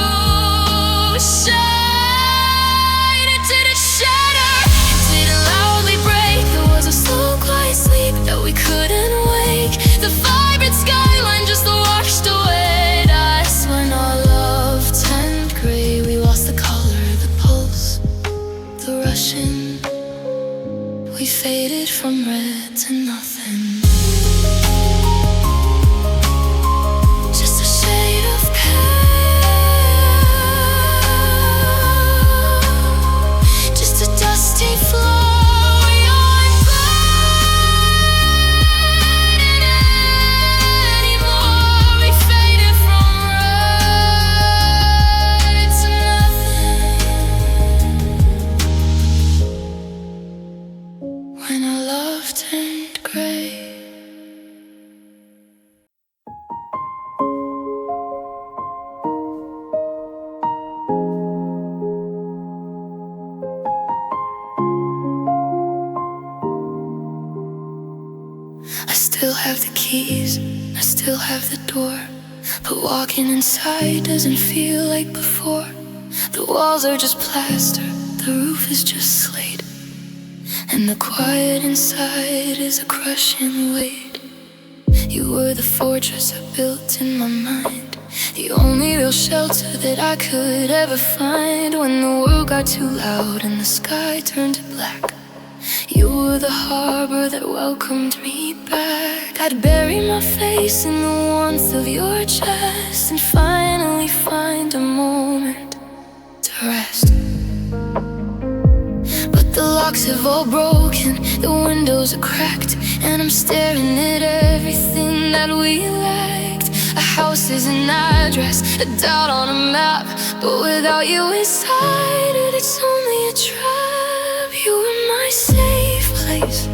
shine. It didn't shatter, it didn't loudly break. There was a slow quiet sleep that we couldn't wake. The vibrant skyline just washed away. That's when our love turned gray. We lost the color, the pulse, the rushing. We faded from red to nothing. Just a shade of pale, just a dusty floor. We aren't burning anymore. We faded from red to nothing. When our love turned gray. I still have the keys, I still have the door, but walking inside doesn't feel like before. The walls are just plaster, the roof is just slate, and the quiet inside is a crushing weight. You were the fortress I built in my mind, the only real shelter that I could ever find. When the world got too loud and the sky turned to black, you were the harbor that welcomed me back. I'd bury my face in the warmth of your chest and finally find a moment to rest. But the locks have all broken, the windows are cracked, and I'm staring at everything that we lacked. A house is an address, a doubt on a map, but without you inside it, it's only a trap. You were my safe place,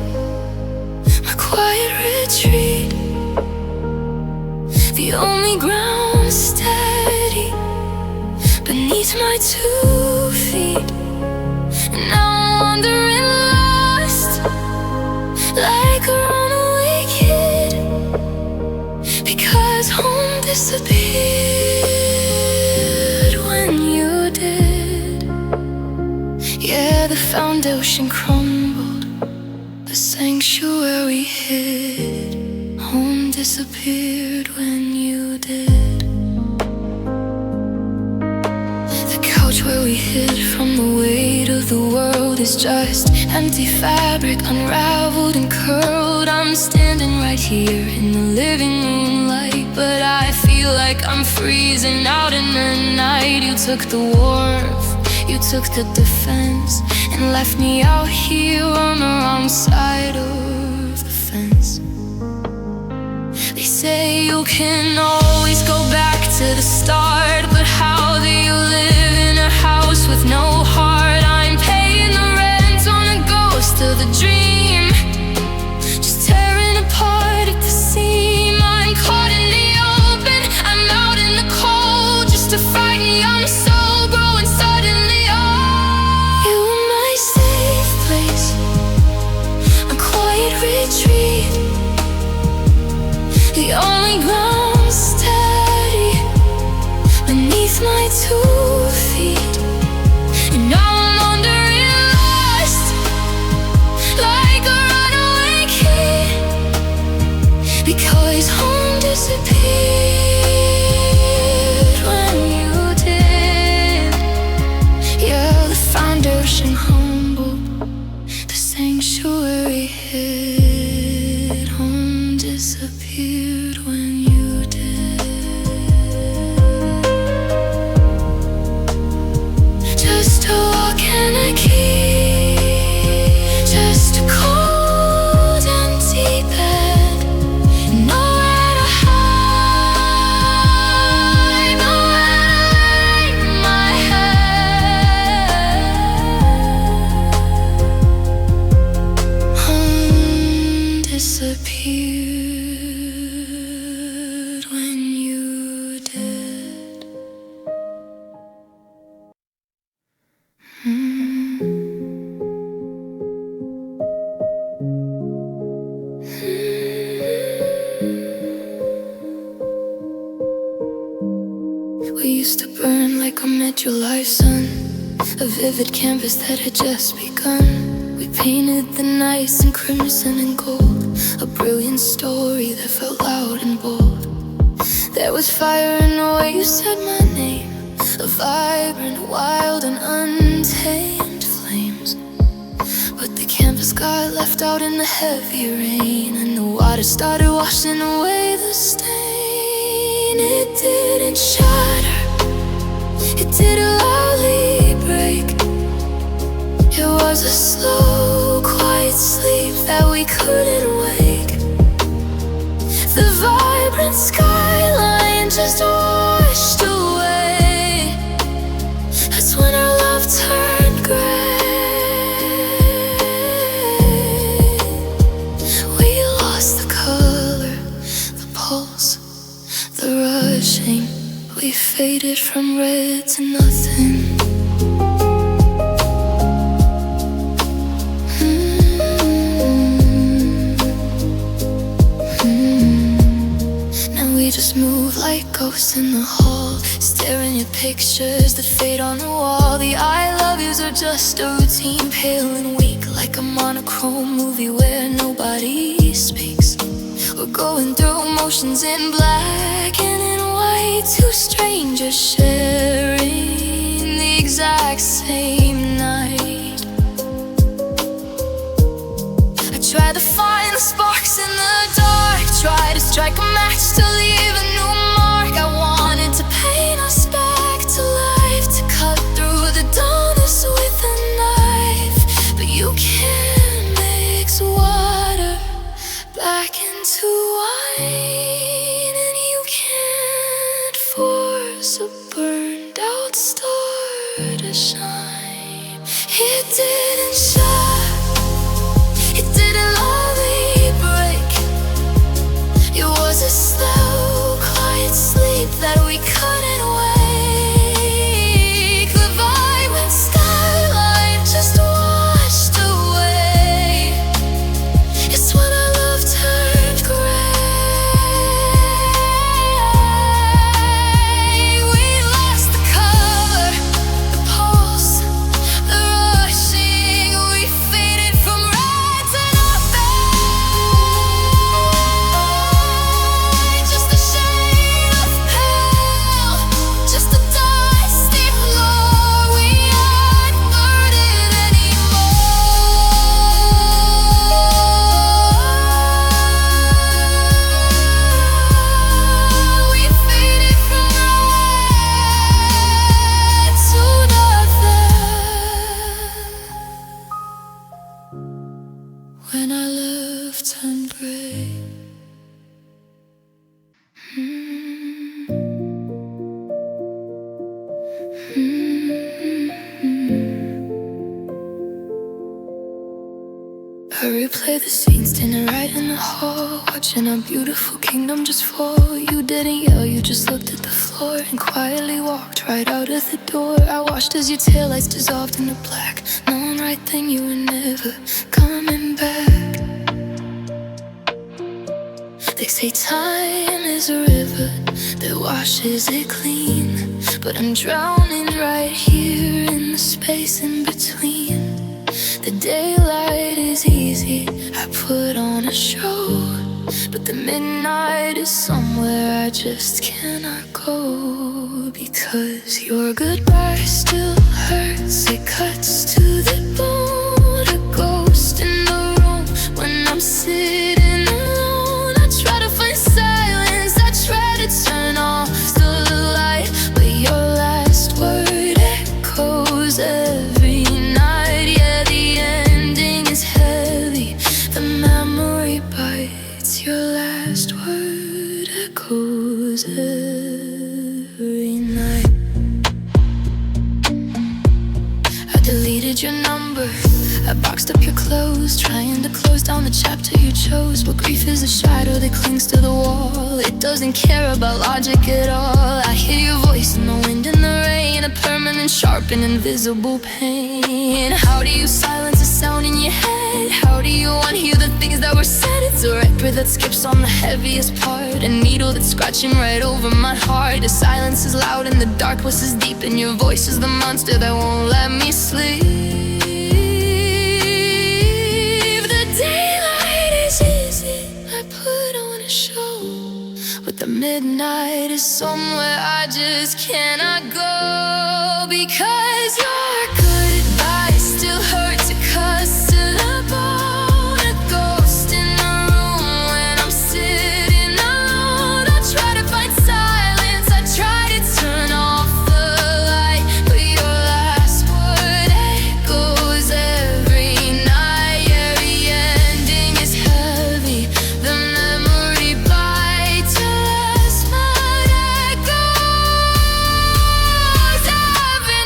my quiet retreat, the only ground steady beneath my 2 feet. And now I'm wandering lost, like a runaway kid, because home disappeared when you did. Yeah, the foundation crumbled, the sanctuary hid. Home disappeared when you is just empty fabric, unraveled and curled. I'm standing right here in the living moonlight, but I feel like I'm freezing out in the night. You took the wharf, you took the defense, and left me out here on the wrong side of the fence. They say you can always go back to the start, but how do you live in a house with no heart? I'm paying the rent on a ghost of a dream, just tearing apart at the seam. I'm caught in the open, I'm out in the cold, just a frightened young soul growing suddenly old. You were my safe place, a quiet retreat, the only ground steady beneath my 2 feet. And now I'm wandering lost, like a runaway kid, because home disappeared when you did. Yeah, the foundation humble, the sanctuary hid. Home disappeared when you did. Just a walk and a key, just a cold empty bed, nowhere to hide, nowhere to lay my head. Home disappeared when you did. We used to burn like a mid-July sun, a vivid canvas that had just begun. We painted the nights in crimson and gold, a brilliant story that felt loud and bold. There was fire in the way you said my name, a vibrant, wild and untamed flames. But the canvas got left out in the heavy rain, and the water started washing away the stain. It didn't shatter, it didn't loudly break. It was a slow, quiet sleep that we couldn't wake. The vibrant skyline just washed away. That's when our love turned gray. We lost the color, the pulse, the rushing. We faded from red to nothing. Now we just move like ghosts in the hall, staring at pictures that fade on the wall. The I love yous are just a routine, pale and weak, like a monochrome movie where nobody speaks. We're going through motions in black and in white, two strangers sharing the exact same night. I tried to find the sparks in the dark, tried to strike a match to leave a new mark. I wanted to paint us back to life, to cut through the darkness with a knife. But you can't mix water back into wine, and you can't force a burned out star to shine. It didn't shine, it didn't loudly break. It was a slow, quiet sleep that we couldn't wake. The vibrant skyline just washed away. It's when our love turned gray. gray. I replay the scenes, standing right in the hall, watching our beautiful kingdom just fall. You didn't yell, you just looked at the floor and quietly walked right out of the door. I watched as your taillights dissolved into black, knowing right then you were never coming back. They say time is a river that washes it clean, but I'm drowning right here in the space in between. The daylight is easy, I put on a show, but the midnight is somewhere I just cannot go. Because your goodbye still hurts, it cuts to the bone. A ghost in the room when I'm sitting alone. I try to find silence, I try to turn off the light, but your last word echoes every night. Yeah, the ending is heavy, the memory bites. Your last word echoes every night. I deleted your number, I boxed up your clothes, trying to close down the chapter you chose. But grief is a shadow that clings to the wall, it doesn't care about logic at all. I hear your voice in the wind and the rain, a permanent, sharp and invisible pain. How do you silence the sound in your head? How do you unhear the things that were said? It's a record that skips on the heaviest part, a needle that's scratching right over my heart. The silence is loud and the darkness is deep, and your voice is the monster that won't let me sleep. The daylight is easy, I put on a show, but the midnight is somewhere I just cannot go. Because your goodbye still hurts, it cuts to the bone. A ghost in the room when I'm sitting alone. I try to find silence, I try to turn off the light, but your last word echoes every night. Yeah, the ending is heavy, the memory bites. Your last word echoes every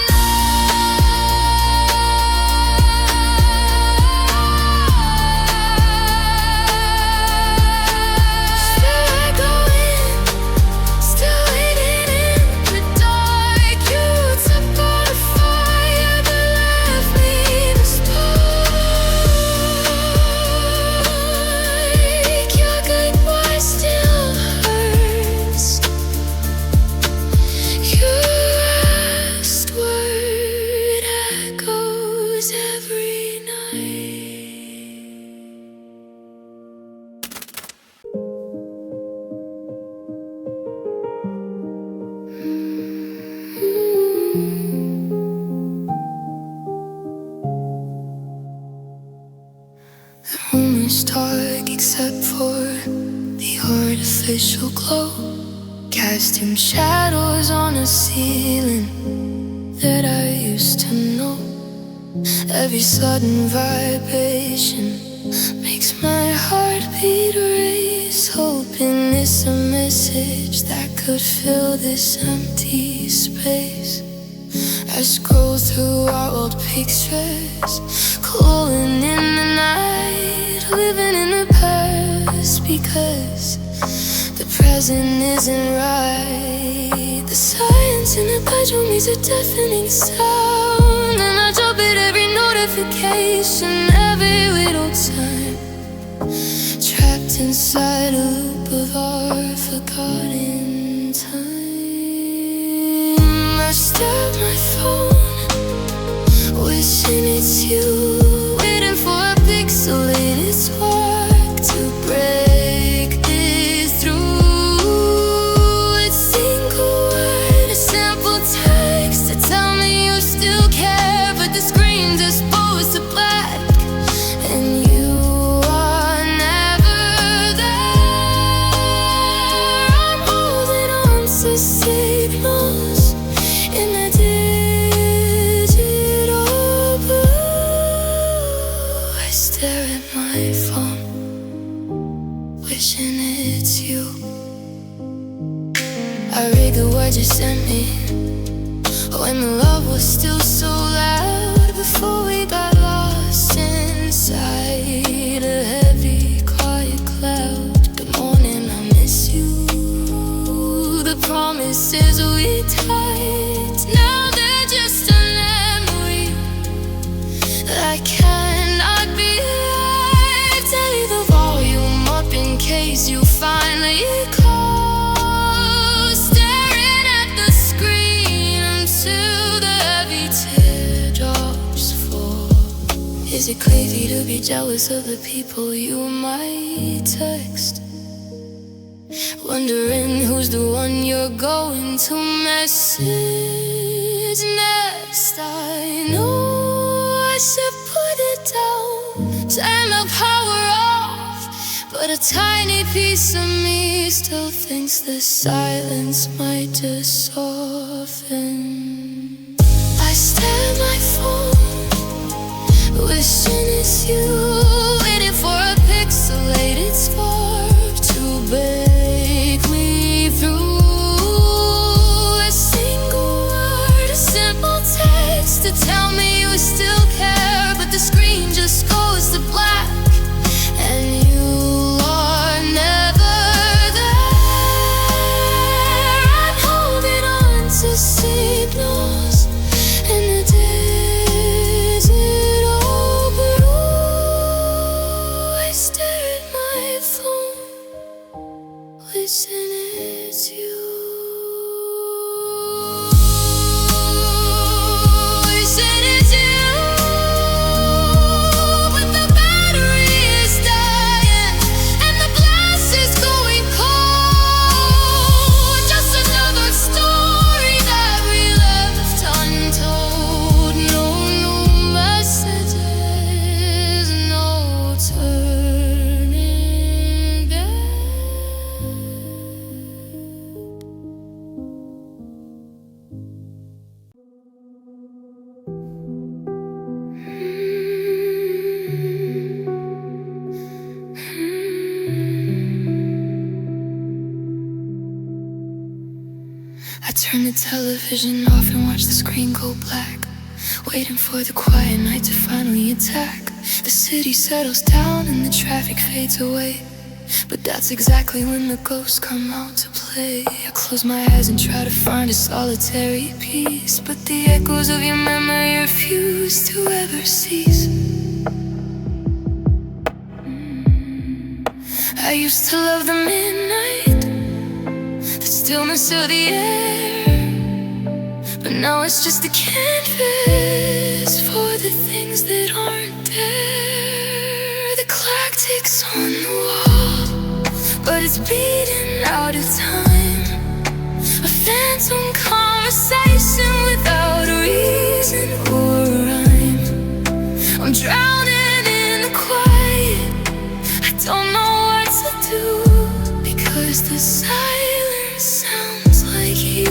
still waiting in the dark. You took all the fire but left me the spark. Your goodbye still hurts, your last word echoes every night. The room is dark except for the artificial glow, casting shadows on a ceiling that I used to know. Every sudden vibration makes my heart beat race, hoping it's a message that could fill this empty space. I scroll through our old pictures, glowing in the night, living in the past because the present isn't right. The silence in the bedroom is a deafening sound, and I drop it every notification, every little time. Trapped inside a loop of our forgotten time. I stare at my phone, wishing it's you, waiting for a pixelated spark to break this through. It's single word, a simple text to tell me you still care, but the screen's exposed to black, and you are never there. I'm holding on to signals in the digital blue. I stare at my wishing it's you. I read the words you sent me when the love was still so loud, before we got lost inside a heavy, quiet cloud. Good morning, I miss you. The promises we tied, now they're just a memory that cannot be lived. Leave the volume up in case you finally call, staring at the screen until the heavy teardrops fall. Is it crazy to be jealous of the people you might text, wondering who's the one you're going to message next? I know I should put it down, turn the power off, but a tiny piece of me still thinks the silence might just soften. I stare at my phone, wishing it's you, waiting for a pixelated spark to break me through. A single word, a simple text to tell me you still care, but the screen just goes to black and you are never there. I'm holding on to signals in the desert, oh, but ooh, I stare at my phone, wishing it's you. Wishing it's you, but the battery is dying and the glass is going cold. Just another story that we left untold. No messages, no turning back. I turn the television off and watch the screen go black, waiting for the quiet night to finally attack. The city settles down and the traffic fades away, but that's exactly when the ghosts come out to play. I close my eyes and try to find a solitary peace, but the echoes of your memory refuse to ever cease. I used to love the midnight, the stillness of the air, but now it's just a canvas for the things that aren't there. The clock ticks on the wall, but it's beating out of time. A phantom conversation without a reason or a rhyme. I'm drowning in the quiet, I don't know what to do, because the silence sounds like you.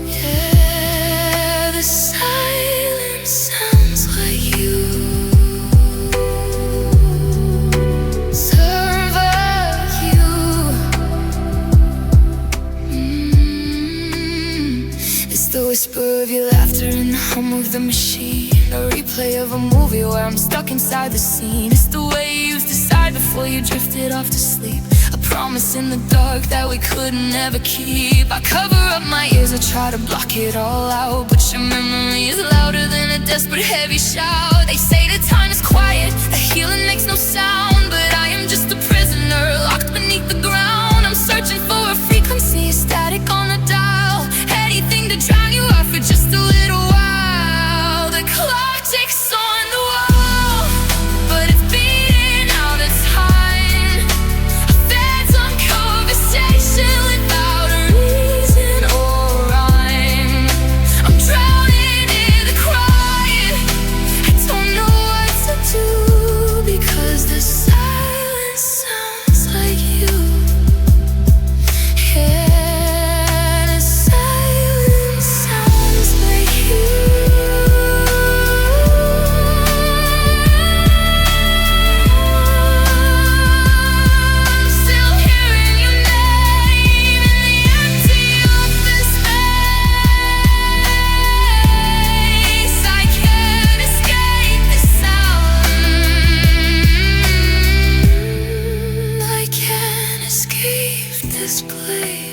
Yeah, the silence sounds like you. Serve like you. It's the whisper of your laughter and the hum of the machine, a replay of a movie where I'm stuck inside the scene. It's the way you used to sigh before you drifted off to sleep, a promise in the dark that we could never keep. I cover up my ears, I try to block it all out, but your memory is louder than a desperate heavy shout. They say that time is quiet, that healing makes no sound, but I am just a prisoner locked beneath the ground. I'm searching for a frequency, static on the dial, anything to drown you out for just a little while. The clock ticks on the wall, but it's beating out of time. A phantom conversation without a reason or rhyme. I'm drowning in the quiet, I don't know what to do, because the silence explain.